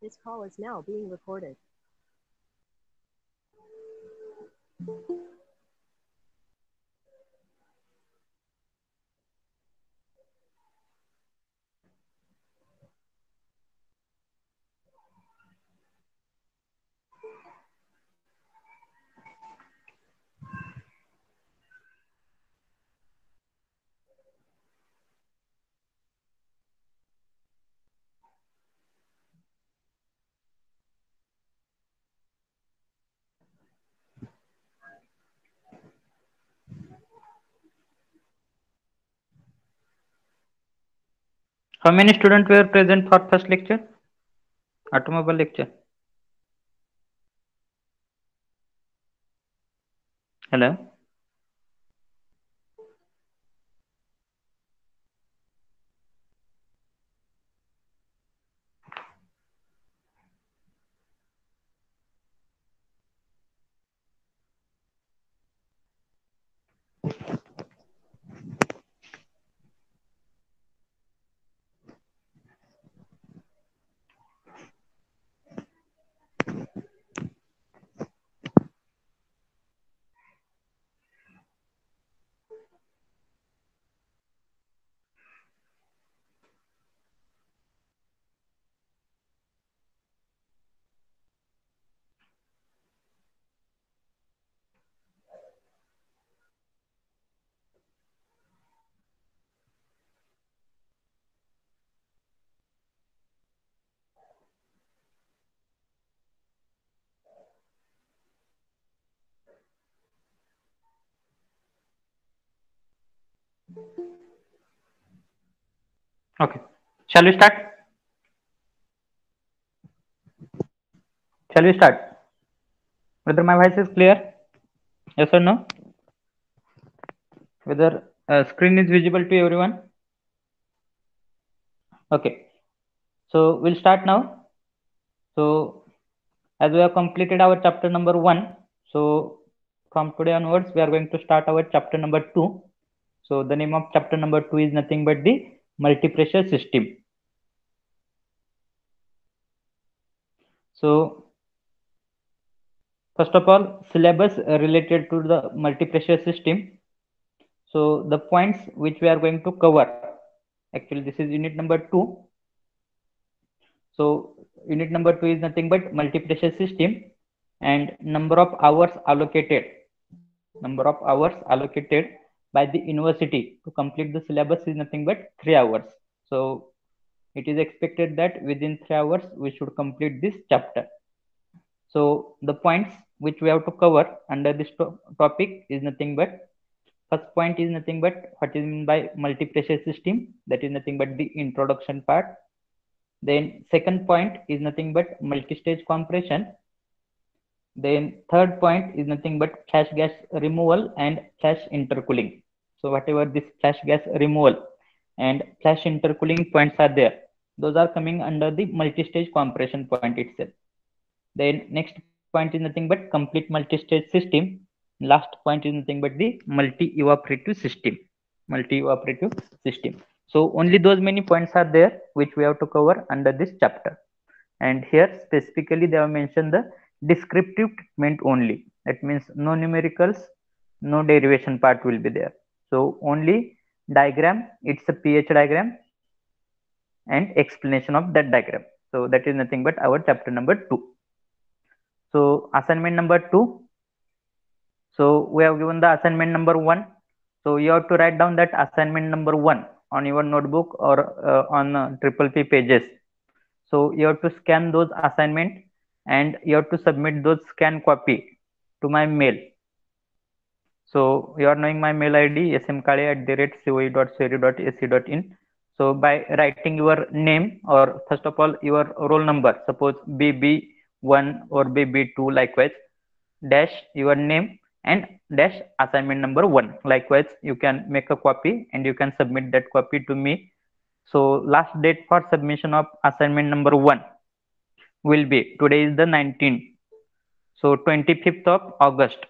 This call is now being recorded. How many students were present for first lecture? Automobile lecture. Hello. Okay. Shall we start? Shall we start? Whether my voice is clear? Yes or no? Whether screen is visible to everyone? Okay. So we'll start now. So as we have completed our chapter number 1, so from today onwards we are going to start our chapter number 2. So the name of chapter number 2 is nothing but the multi-pressure system. So first of all, syllabus related to the multi-pressure system. So the points which we are going to cover, actually this is unit number 2. So unit number 2 is nothing but multi-pressure system, and number of hours allocated by the university to complete the syllabus is nothing but 3 hours. So it is expected that within 3 hours we should complete this chapter. So the points which we have to cover under this topic is nothing but, first point is nothing but what is meant by multi-pressure system, that is nothing but the introduction part. Then second point is nothing but multi-stage compression. Then third point is nothing but flash gas removal and flash intercooling. So whatever this flash gas removal and flash intercooling points are there, those are coming under the multi-stage compression point itself. Then next point is nothing but complete multi-stage system. Last point is nothing but the multi-evaporative system. Multi-evaporative system. So only those many points are there which we have to cover under this chapter. And here specifically they have mentioned the descriptive treatment only. That means no numericals, no derivation part will be there. So only diagram, it's a pH diagram and explanation of that diagram. So that is nothing but our chapter number 2. So assignment number 2. So we have given the assignment number 1. So you have to write down that assignment number 1 on your notebook or on triple P pages. So you have to scan those assignment and you have to submit those scan copy to my mail. So you are knowing my mail ID smkale@coe.ceri.ac.in. So by writing your name, or first of all your roll number, suppose BB1 or BB2, likewise dash your name and dash assignment number 1. Likewise you can make a copy and you can submit that copy to me. So last date for submission of assignment number 1 will be, today is the 19th, so 25th of August.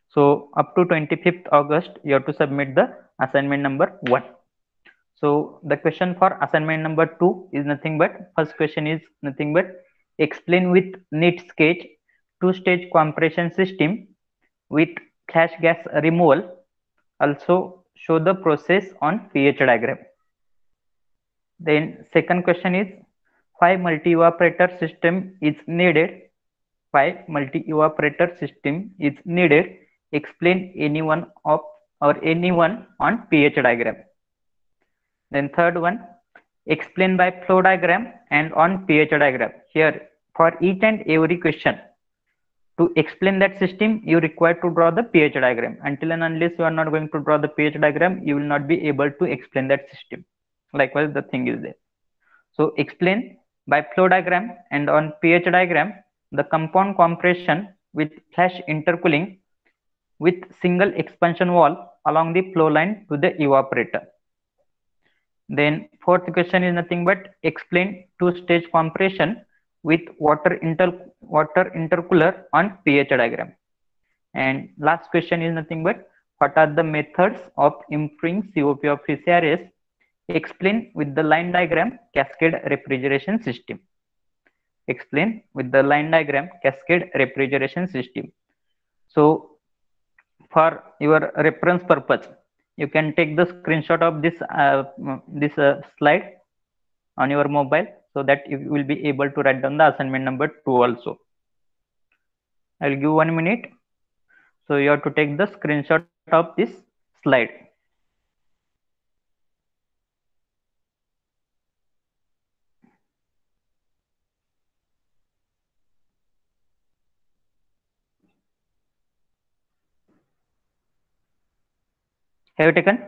So up to 25th August you have to submit the assignment number 1. So the question for assignment number 2 is nothing but, first question is nothing but, explain with neat sketch two-stage compression system with flash gas removal. Also show the process on pH diagram. Then second question is, why multi-evaporator system is needed? Why multi-evaporator system is needed? Explain anyone of or anyone on pH diagram. Then third one, explain by flow diagram and on pH diagram. Here for each and every question, to explain that system, you require to draw the pH diagram. Until and unless you are not going to draw the pH diagram, you will not be able to explain that system. Likewise, the thing is there. So explain by flow diagram and on pH diagram the compound compression with flash intercooling with single expansion wall along the flow line to the evaporator. Then fourth question is nothing but, explain two-stage compression with water intercooler on pH diagram. And last question is nothing but, what are the methods of improving COP of PCRS? Explain with the line diagram cascade refrigeration system. Explain with the line diagram cascade refrigeration system. So for your reference purpose, you can take the screenshot of this slide on your mobile, so that you will be able to write down the assignment number 2 also. I'll give 1 minute. So you have to take the screenshot of this slide. Have you taken?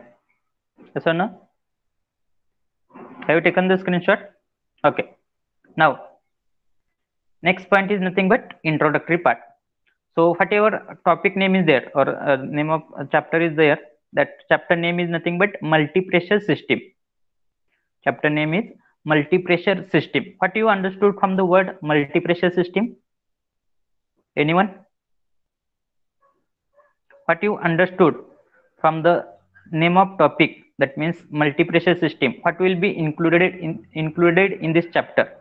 Yes or no? Have you taken the screenshot? Okay. Now, next point is nothing but introductory part. So whatever topic name is there, or name of chapter is there, that chapter name is nothing but multi-pressure system. Chapter name is multi-pressure system. What you understood from the word multi-pressure system? Anyone? What you understood from the name of topic, that means multi-pressure system, what will be included in this chapter?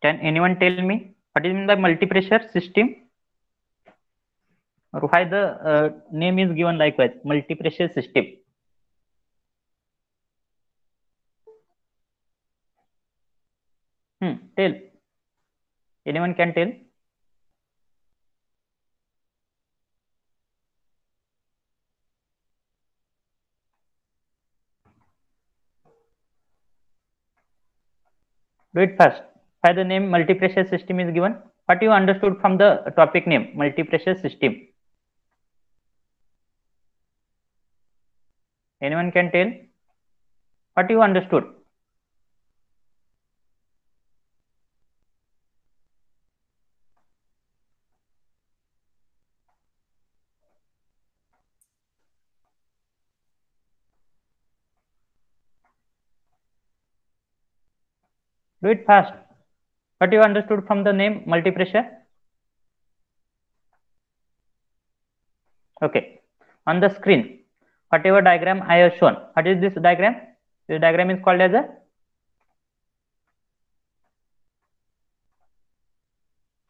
Can anyone tell me what is the multi-pressure system, or why the name is given likewise, multi-pressure system? Tell. Anyone can tell? Do it fast. Why the name multi-pressure system is given? What you understood from the topic name multi-pressure system? Anyone can tell what you understood? Do it fast. What you understood from the name multi-pressure? Okay. On the screen, whatever diagram I have shown, what is this diagram? This diagram is called as a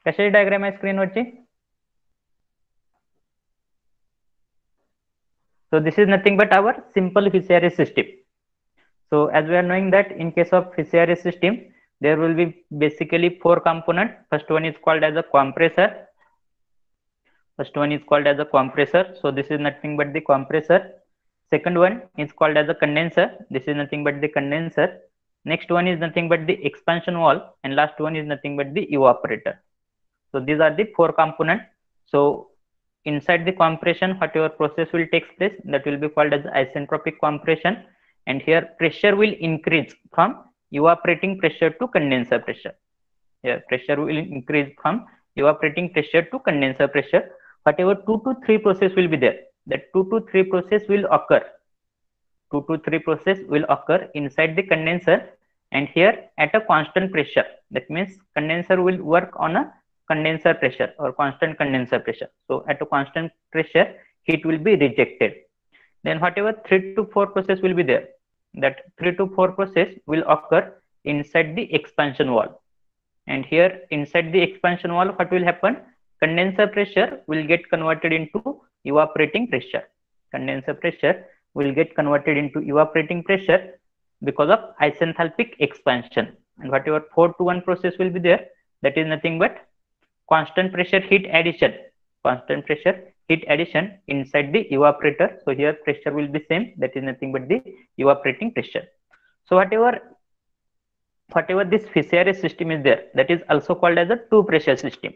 कशाची diagram आहे screen वरची? So this is nothing but our simple PCRS system. So as we are knowing that in case of PCRS system, there will be basically 4 components. First one is called as a compressor. So this is nothing but the compressor. Second one is called as a condenser. This is nothing but the condenser. Next one is nothing but the expansion wall, and last one is nothing but the evaporator. So these are the 4 components. So inside the compression, whatever process will take place, that will be called as isentropic compression, and here pressure will increase from evaporating pressure to condenser pressure. Here pressure will increase from evaporating pressure to condenser pressure. Whatever 2 to 3 process will be there, that 2 to 3 process will occur. 2 to 3 process will occur inside the condenser, and here at a constant pressure. That means condenser will work on a condenser pressure or constant condenser pressure. So at a constant pressure, heat will be rejected. Then whatever 3 to 4 process will be there, that 3 to 4 process will occur inside the expansion wall. And here inside the expansion wall, what will happen? Condenser pressure will get converted into evaporating pressure. Condenser pressure will get converted into evaporating pressure because of isenthalpic expansion. And whatever 4 to 1 process will be there, that is nothing but constant pressure heat addition. Constant pressure heat addition inside the evaporator. So here pressure will be same, that is nothing but the evaporating pressure. So whatever this Fischer system is there, that is also called as a two pressure system.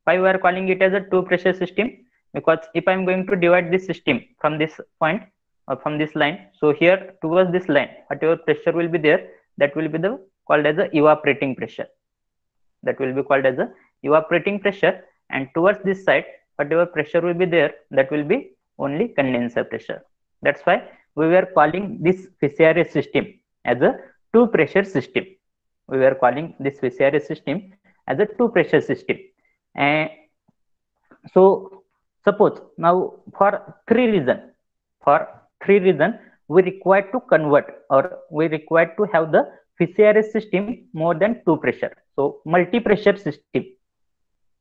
Why we are calling it as a two pressure system? Because if I am going to divide this system from this point or from this line, so here towards this line, whatever pressure will be there, that will be called as the evaporating pressure. That will be called as the evaporating pressure, and towards this side, whatever pressure will be there, that will be only condenser pressure. That's why we were calling this Fischer system as a two pressure system. We were calling this Fischer system as a two pressure system. And so suppose now for three reasons we require to convert, or we require to have the Fischer system more than two pressure. So multi-pressure system.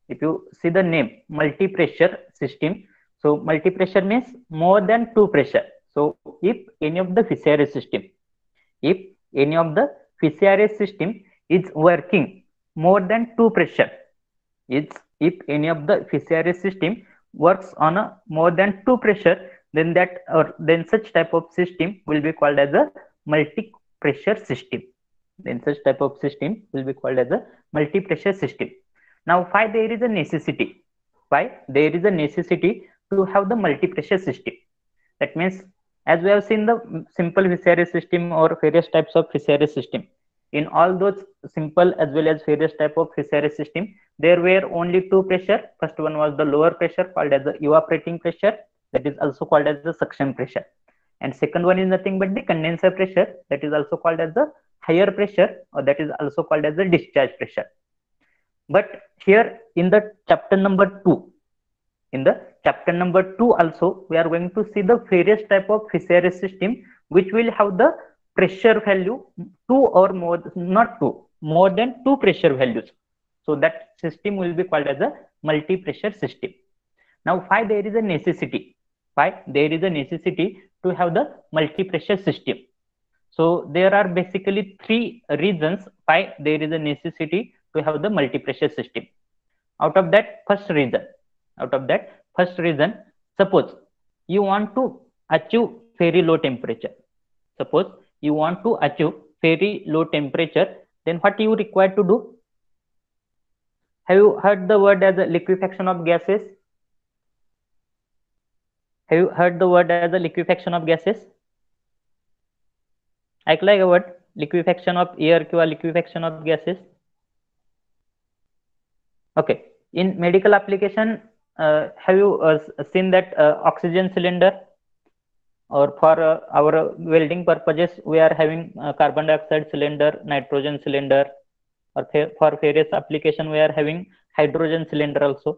If you see the name multi-pressure system, so multi-pressure means more than two pressure. So if any of the Fischer system, is working more than two pressure, if any of the Fischer system works on a more than two pressure, then such type of system will be called as a multi-pressure system. Then such type of system will be called as a multi-pressure system. Now, why there is a necessity? Why there is a necessity to have the multi-pressure system? That means, as we have seen the simple Fischer system or various types of Fischer system, in all those simple as well as various type of Fischer system, there were only two pressure. First one was the lower pressure called as the evaporating pressure, that is also called as the suction pressure. And second one is nothing but the condenser pressure, that is also called as the higher pressure, or that is also called as the discharge pressure. But here in the chapter number 2, also we are going to see the various type of Fischer system which will have the pressure value two or more, not two, more than two pressure values. So that system will be called as a multi-pressure system. Now, why there is a necessity? Why there is a necessity to have the multi-pressure system? So there are basically three reasons why there is a necessity to have the multi-pressure system. Out of that first reason, suppose you want to achieve very low temperature. Then what you require to do? Have you heard the word as a liquefaction of gases? ऐकलाय का word liquefaction of air किंवा liquefaction of gases? Okay, in medical application, have you seen that oxygen cylinder, or for our welding purposes we are having carbon dioxide cylinder, nitrogen cylinder, or for various application we are having hydrogen cylinder also.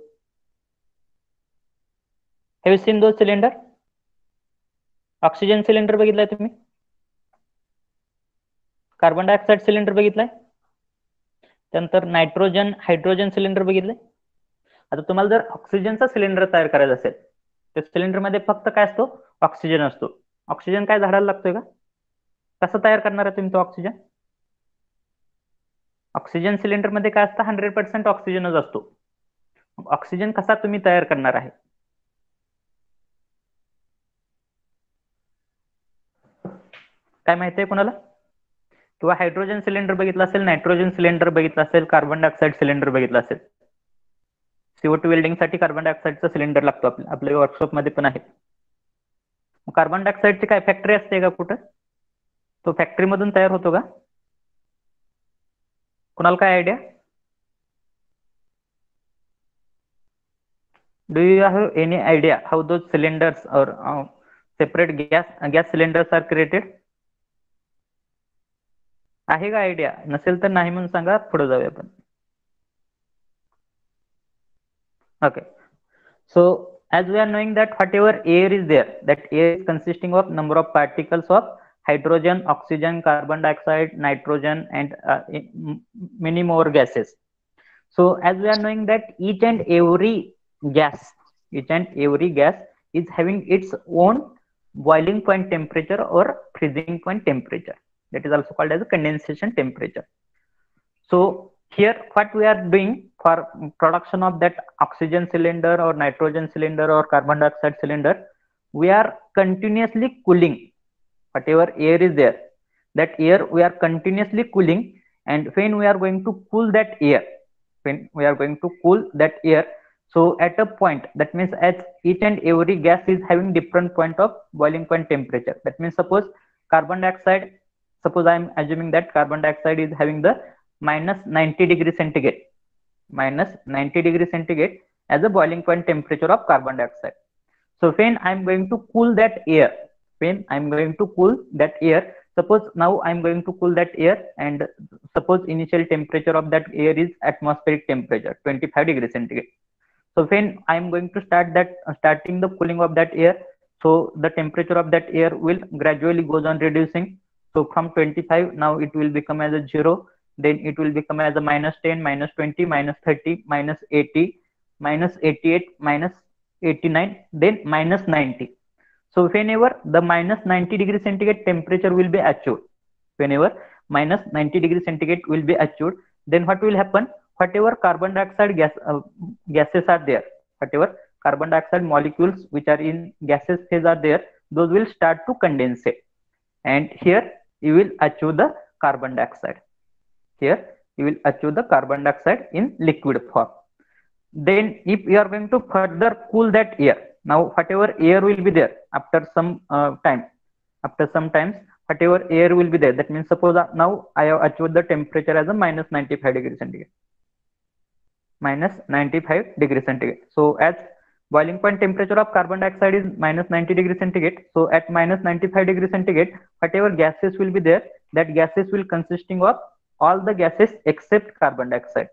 Have you seen those cylinder? Oxygen cylinder बघितलाय तुम्ही? Carbon dioxide cylinder बघितलाय? त्यानंतर nitrogen hydrogen cylinder बघितलंय? आता तुम्हाला जर ऑक्सिजनचा cylinder तयार करायचा असेल, तर सिलेंडर मध्ये फक्त काय असतो? ऑक्सिजन असतो. ऑक्सिजन काय झाडाला लागतोय का? कसं तयार करणार आहे तुम्ही तो ऑक्सिजन? ऑक्सिजन सिलेंडर मध्ये काय असतं? 100% ऑक्सिजनच असतो. ऑक्सिजन कसा तुम्ही तयार करणार आहे? काय माहिती आहे कोणाला? किंवा हायड्रोजन सिलेंडर बघितलं असेल, नायट्रोजन सिलेंडर बघितलं असेल, कार्बन डायऑक्साइड सिलेंडर बघितलं असेल. CO2 वेल्डिंग साठी कार्बन डायऑक्साइडचा सिलेंडर लागतो. आपल्या वर्कशॉप मध्ये पण आहे. कार्बन डायऑक्साइडची काय फॅक्टरी असते का कुठं? तो फॅक्टरी मधून तयार होतो का? कोणाला काय idea? Do you have any idea how those cylinders or separate gas cylinders are created? आहे का आयडिया? नसेल तर नाही म्हणून सांगा, पुढे जाऊया आपण. Okay. So as we are knowing that whatever air is there, that air is consisting of number of particles of hydrogen, oxygen, carbon dioxide, nitrogen, and many more gases. So as we are knowing that each and every gas is having its own boiling point temperature or freezing point temperature. That is also called as a condensation temperature. So here what we are doing for production of that oxygen cylinder or nitrogen cylinder or carbon dioxide cylinder, we are continuously cooling whatever air is there. That air we are continuously cooling, and when we are going to cool that air, when we are going to cool that air, so at a point, that means as each and every gas is having different point of boiling point temperature. That means carbon dioxide suppose I am assuming that carbon dioxide is having the minus 90 degree centigrade, minus 90 degree centigrade as a boiling point temperature of carbon dioxide. So when I'm going to cool that air, when I'm going to cool that air, suppose now I'm going to cool that air, and suppose initial temperature of that air is atmospheric temperature 25 degree centigrade. So when I'm going to starting the cooling of that air, so the temperature of that air will gradually goes on reducing. So from 25 now it will become as a 0, then it will become as a minus 10, minus 20, minus 30, minus 80, minus 88, minus 89, then minus 90. So whenever the minus 90 degree centigrade temperature will be achieved, whenever minus 90 degree centigrade will be achieved, then what will happen? Whatever carbon dioxide gases are there, whatever carbon dioxide molecules which are in gases phase are there, those will start to condensate, and here you will achieve the carbon dioxide. Here you will achieve the carbon dioxide in liquid form. Then if you are going to further cool that air, now whatever air will be there after some time, after some times whatever air will be there, that means suppose now I have achieved the temperature as a minus 95 degree centigrade, minus 95 degree centigrade. So as boiling point temperature of carbon dioxide is minus 90 degree centigrade, so at minus 95 degree centigrade whatever gases will be there, that gases will consisting of all the gases except carbon dioxide.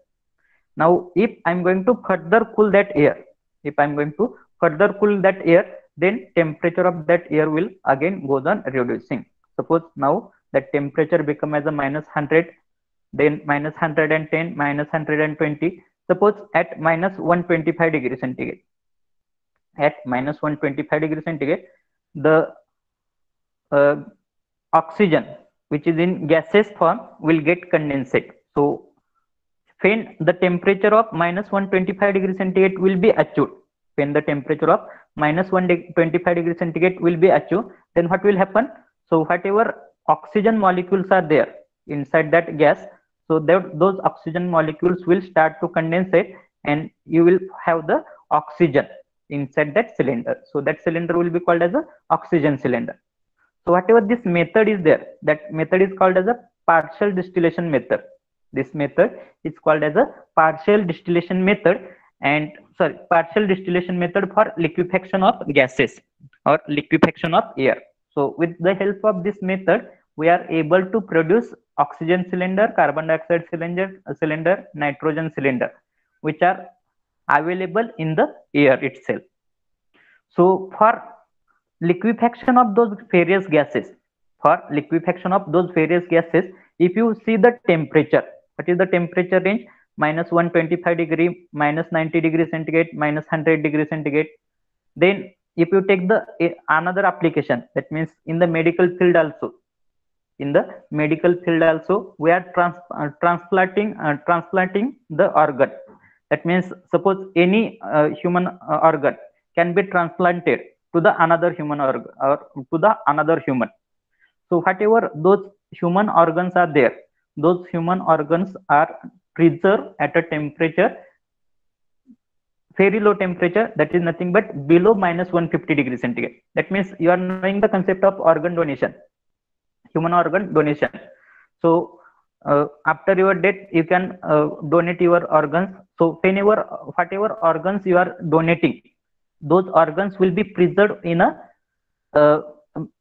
Now, if I'm going to further cool that air, if I'm going to further cool that air, then temperature of that air will again goes on reducing. Suppose now that temperature become as a minus 100, then minus 110, minus 120. Suppose at minus 125 degree centigrade, at minus 125 degree centigrade, the uh, oxygen which is in gaseous form will get condensate. So when the temperature of minus 125 degree centigrade will be achieved, when the temperature of minus 125 degree centigrade will be achieved, then what will happen? So whatever oxygen molecules are there inside that gas, so those oxygen molecules will start to condensate, and you will have the oxygen inside that cylinder. So that cylinder will be called as a oxygen cylinder. So whatever this method is there, that method is called as a partial distillation method. This method is called as a partial distillation method, and sorry, partial distillation method for liquefaction of gases or liquefaction of air. So with the help of this method, we are able to produce oxygen cylinder, carbon dioxide cylinder, nitrogen cylinder, which are available in the air itself. So for liquefaction of those various gases, for liquefaction of those various gases, if you see the temperature, what is the temperature range? Minus 125 degree, minus 90 degree centigrade, minus 100 degree centigrade. Then if you take the another application, that means in the medical field also, in the medical field also we are transplanting the organ. That means suppose any human organ can be transplanted to the another human organ or to the another human. So whatever those human organs are there, those human organs are preserved at a temperature, very low temperature, that is nothing but below minus 150 degree centigrade. That means you are knowing the concept of organ donation, human organ donation. So after your death you can donate your organs. So whenever whatever organs you are donating, those organs will be preserved uh,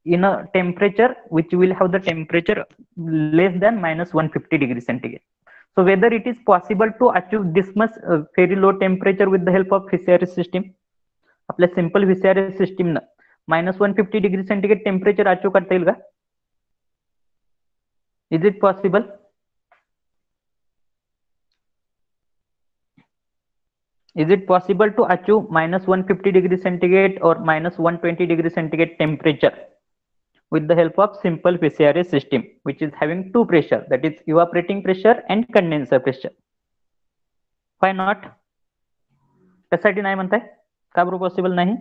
in a temperature which will have the temperature less than minus 150 degree centigrade. So whether it is possible to achieve this much very low temperature with the help of VCRS system. आपल्या simple VCRS system न -150 degree temperature achieve करता येईल का? Is it possible? Is it possible to achieve -150 degree centigrade or -120 degree centigrade temperature with the help of simple VCRS system, which is having two pressure, that is evaporating pressure and condenser pressure? Why not? कशासाठी नाही म्हणताय? का बरं possible नाही?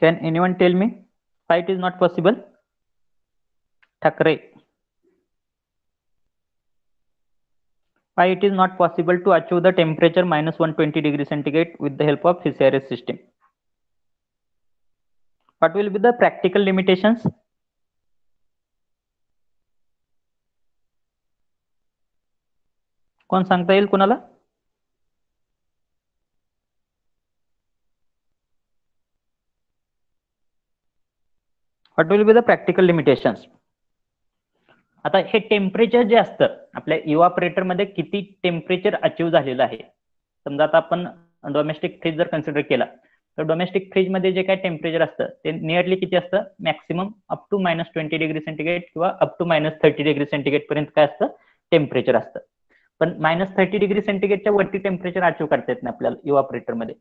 Can anyone tell me why it is not possible? Thackeray. Why it is not possible to achieve the temperature -120 degree centigrade with the help of VCRS system? What will be the practical limitations? कोण सांगता येईल कोणाला? What will be the practical limitations? आता हे temperature जे असतं आपल्या इव्हापरेटर मध्ये किती temperature achieve झालेलं आहे. समजा आता आपण डोमेस्टिक फ्रीज जर कन्सिडर केला तर डोमेस्टिक फ्रीज मध्ये जे काय टेम्परेचर असतं ते नियरली किती असतं? Maximum up to -20 degree centigrade किंवा अप टू -30 डिग्री सेंटीग्रेड पर्यंत काय असतं? टेम्परेचर असतं. पण -30 डिग्री सेंटीग्रेडच्या वरती टेम्परेचर अचीव करता येत नाही आपल्याला इव्हापरेटर मध्ये.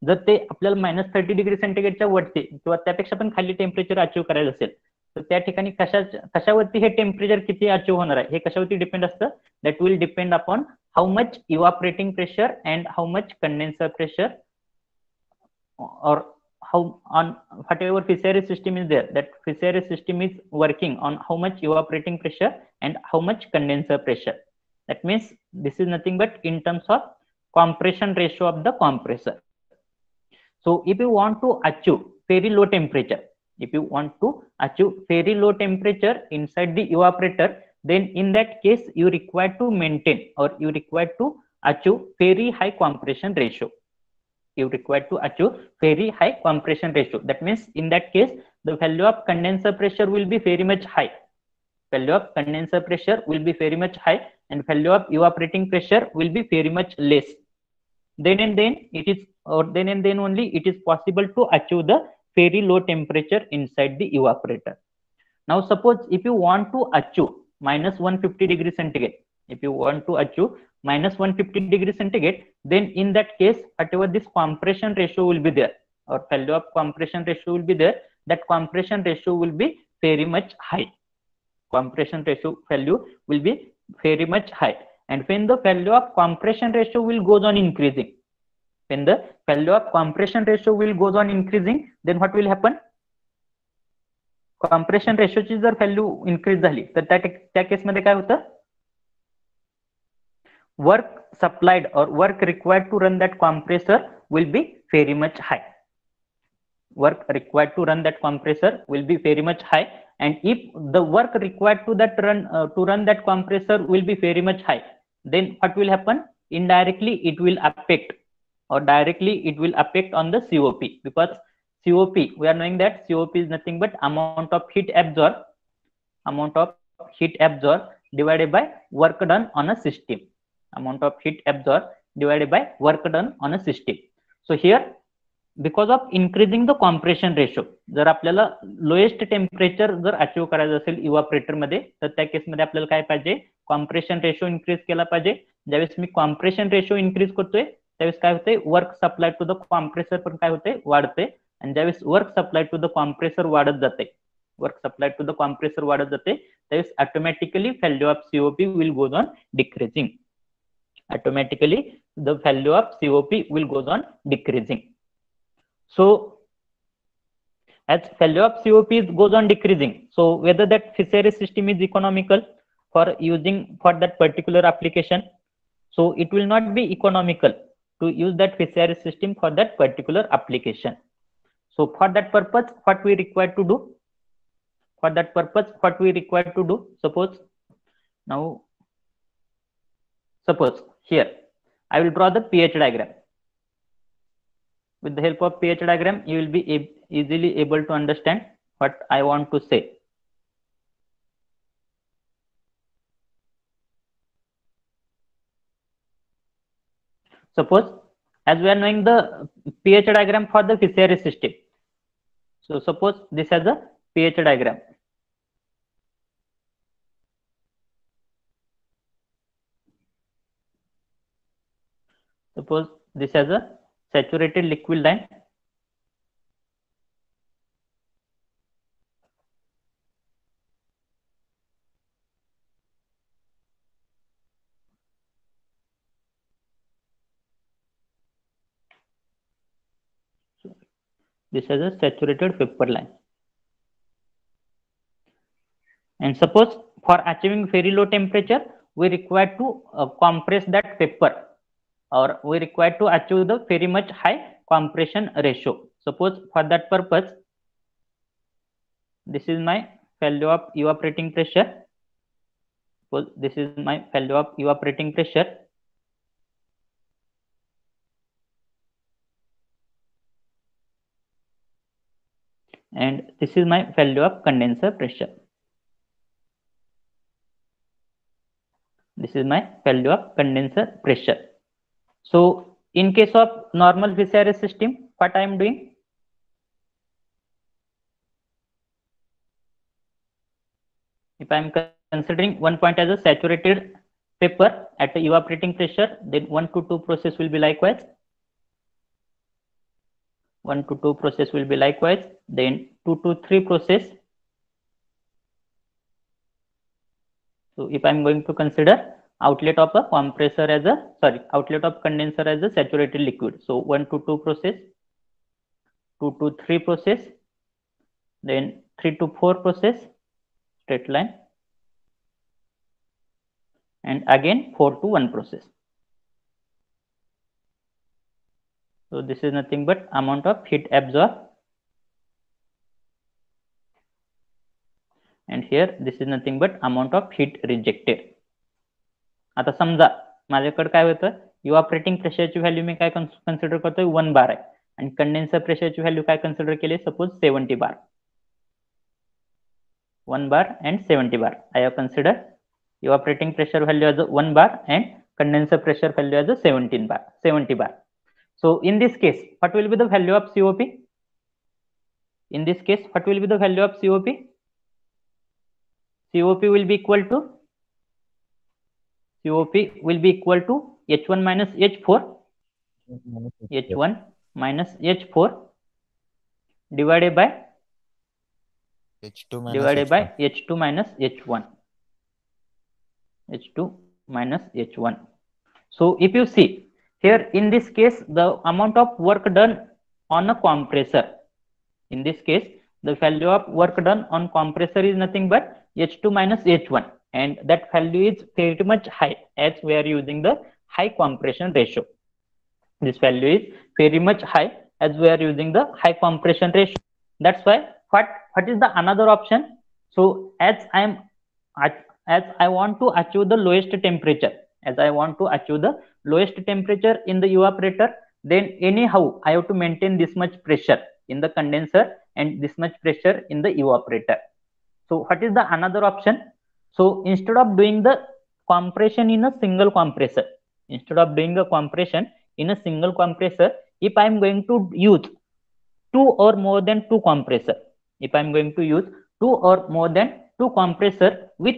जर ते आपल्याला -30 डिग्री सेंटीग्रेडच्या वरती किंवा त्यापेक्षा पण खाली टेम्परेचर अचीव करायचं असेल तर त्या ठिकाणी कशावरती हे टेम्परेचर किती अचीव होणार आहे हे कशावरती डिपेंड असतं? That will depend upon how much evaporating pressure and how much condenser pressure or how on whatever VCRS system is there, that VCRS system is working on how much evaporating pressure and how much condenser pressure. That means this is nothing but in terms of compression ratio of the compressor. So if you want to achieve very low temperature, inside the evaporator, then in that case you require to maintain or you require to achieve very high compression ratio. That means in that case the value of condenser pressure will be very much high. And value of evaporating pressure will be very much less. Then and then only it is possible to achieve the very low temperature inside the evaporator. Now suppose if you want to achieve -150 degree centigrade, then in that case whatever this compression ratio will be there or value of compression ratio will be there, that compression ratio will be very much high. Value will be very much high. And when the value of compression ratio will goes on increasing, then what will happen? Compression ratio ची जर value increase झाली तर त्या केसमध्ये काय होतं? Work supplied or work required to run that compressor will be very much high. And if the work required to run that compressor will be very much high, then what will happen? Indirectly it will affect or directly it will affect on the COP, because COP, we are knowing that COP is nothing but amount of heat absorbed divided by work done on a system. So here, because of increasing the compression ratio, जर आपल्याला lowest temperature जर achieve करायचं असेल इव्हापरेटर मध्ये तर त्या केसमध्ये आपल्याला काय पाहिजे? कॉम्प्रेशन रेशो इन्क्रीज केला पाहिजे. ज्यावेळेस मी कॉम्प्रेशन रेशो इन्क्रीज करतोय त्यावेळेस काय होते? Work supply to the compressor पण काय होते? वाढते. आणि ज्यावेळेस work supply to the compressor वाढत जाते त्यावेळेस automatically value of COP will goes on decreasing. So as value of COP goes on decreasing, so whether that VCRS system is economical for using for that particular application, so it will not be economical to use that VCRS system for that particular application. So for that purpose what we require to do? Suppose here I will draw the pH diagram. With the help of pH diagram you will be easily able to understand what I want to say. Suppose as we are knowing the pH diagram for the Fisher system. So suppose this as a pH diagram. Suppose this has a saturated liquid line. This has a saturated vapor line. And suppose for achieving very low temperature, we require to compress that vapor, or we require to achieve the very much high compression ratio. Suppose for that purpose, this is my value of evaporating pressure. Suppose this is my value of evaporating pressure. And this is my value of condenser pressure. This is my value of condenser pressure. So in case of normal VCRS system, what I am doing? If I am considering one point as a saturated vapor at the evaporating pressure, then 1 to 2 process will be likewise. 1 to 2 process will be likewise. Then 2 to 3 process. So if I am going to consider outlet of a compressor as a, outlet of condenser as a saturated liquid. So 1 to 2 process, 2 to 3 process, then 3 to 4 process, straight line, and again 4 to 1 process. So this is nothing but amount of heat absorbed, and here this is nothing but amount of heat rejected. आता समजा माझ्याकडे काय होतं, इव्हॅपोरेटिंग प्रेशरची value मी काय consider करतोय 1 बार आहे, आणि condenser प्रेशरची value काय कन्सिडर केली, suppose 70 bar. 1 bar and 70 bar. I have considered evaporating pressure value as a 1 bar and condenser pressure value as a 70 bar. So in this case, what will be the value of COP? In this case, what will be the value of COP? COP will be equal to H1 minus H4. H1 minus H4 divided by H2 minus H1. H2 minus H1. So if you see here, in this case, the amount of work done on a compressor, in this case, the value of work done on compressor is nothing but H2 minus H1, and that value is very much high as we are using the high compression ratio. This value is very much high as we are using the high compression ratio. That's why what is the another option? So as I want to achieve the lowest temperature, in the evaporator, then anyhow I have to maintain this much pressure in the condenser and this much pressure in the evaporator. So what is the another option? So instead of doing the compression in a single compressor, if I am going to use two or more than two compressor, with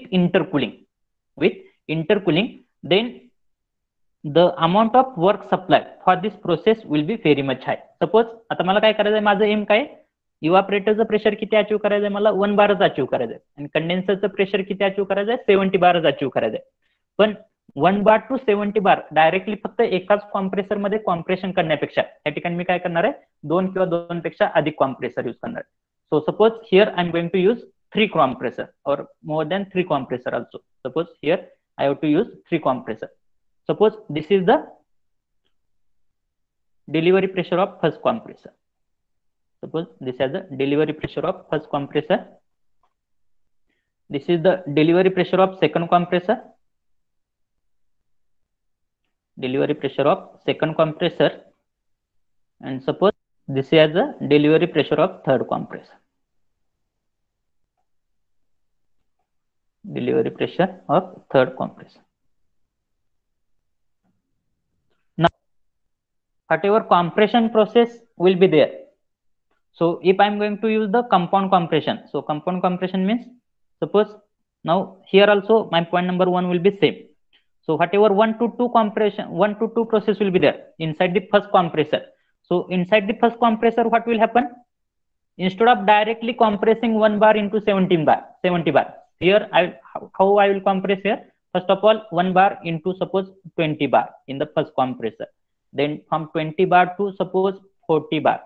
intercooling, then the amount of work supply for this process will be very much high. Suppose आता मला काय करायचं आहे, माझं M काय, इव्हॅपोरेटरचं pressure किती achieve करायचं आहे, मला 1 बारच अचीव करायचं आहे, आणि कंडेन्सरचं प्रेशर किती अचीव करायचं आहे, 70 बारच अचीव करायचं आहे. पण 1 बार टू 70 बार डायरेक्टली फक्त एकाच कॉम्प्रेसर मध्ये कॉम्प्रेशन करण्यापेक्षा या ठिकाणी मी काय करणार आहे, 2 किंवा 2 पेक्षा अधिक कॉम्प्रेसर यूज करणार आहे. So suppose here I am going to use 3 compressor or more than 3 compressor also. Suppose here I have to use 3 compressor. Suppose this is the delivery pressure of first compressor. Suppose this is the delivery pressure of first compressor. This is the delivery pressure of second compressor. And suppose this is the delivery pressure of third compressor. Now whatever compression process will be there. So if I'm going to use the compound compression, so compound compression means, suppose now here also my point number 1 will be same. So whatever 1 to 2 compression, 1 to 2 process will be there inside the first compressor. So inside the first compressor, what will happen? Instead of directly compressing 1 bar into 70 bar, here how I will compress here? First of all, 1 bar into suppose 20 bar in the first compressor. Then from 20 bar to suppose 40 bar.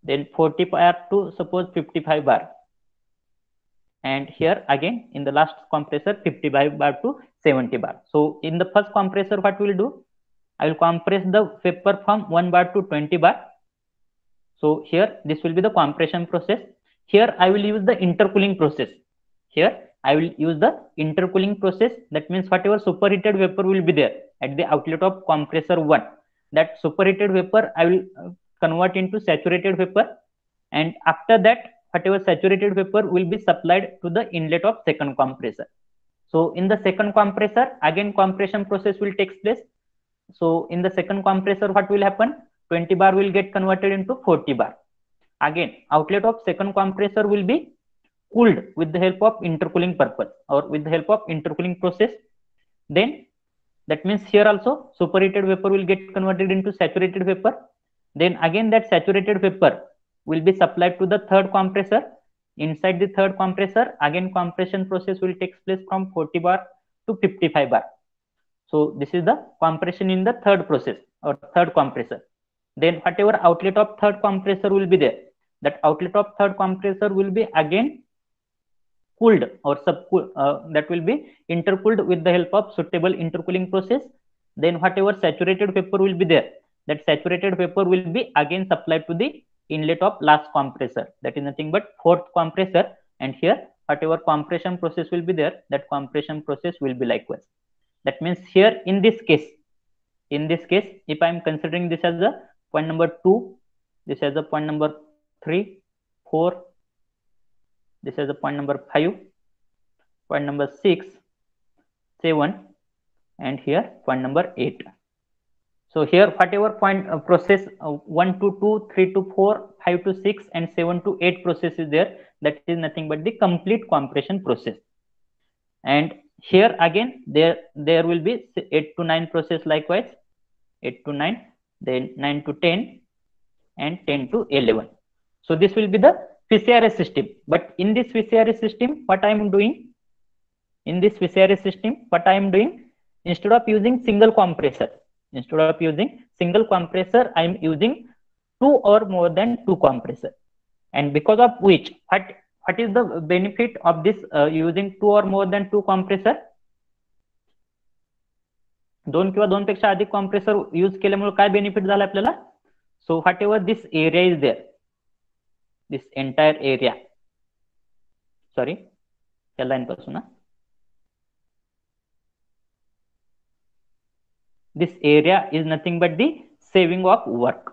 Then 40 bar to suppose 55 bar. And here again in the last compressor 55 bar to 70 bar. So in the first compressor, what will do? I will compress the vapor from 1 bar to 20 bar. So here this will be the compression process. Here I will use the intercooling process. Here I will use the intercooling process. That means whatever superheated vapor will be there at the outlet of compressor 1, that superheated vapor I will convert into saturated vapor, and after that whatever saturated vapor will be supplied to the inlet of second compressor. So in the second compressor again compression process will take place. So in the second compressor, what will happen? 20 bar will get converted into 40 bar. Again, outlet of second compressor will be cooled with the help of intercooling purpose or with the help of intercooling process. Then that means here also superheated vapor will get converted into saturated vapor. Then again that saturated vapor will be supplied to the third compressor. Inside the third compressor, again compression process will take place from 40 bar to 55 bar. So this is the compression in the third process or third compressor. Then whatever outlet of third compressor will be there, that outlet of third compressor will be again cooled or that will be intercooled with the help of suitable intercooling process. Then whatever saturated vapor will be there, that saturated vapor will be again supplied to the inlet of last compressor, that is nothing but fourth compressor. And here whatever compression process will be there, that compression process will be likewise. That means here in this case, if I am considering this as a point number 2, this as a point number 3, 4, this as a point number 5, point number 6, 7, and here point number 8. So here whatever point process 1 to 2, 3 to 4, 5 to 6, and 7 to 8 process is there, that is nothing but the complete compression process. And here again there will be 8 to 9 process likewise, 8 to 9, then 9 to 10, and 10 to 11. So this will be the VCRS system. But in this VCRS system, what I am doing? In this VCRS system, what I am doing? Instead of using single compressor, I am using 2 or more than 2 compressor. And because of which, what is the benefit of this using 2 or more than 2 compressor? 2 किंवा 2 पेक्षा अधिक compressor use केल्यामुळे काय benefit झाला आपल्याला? So whatever this area is there, this entire area, sorry त्या line पासून ना, this area is nothing but the saving of work.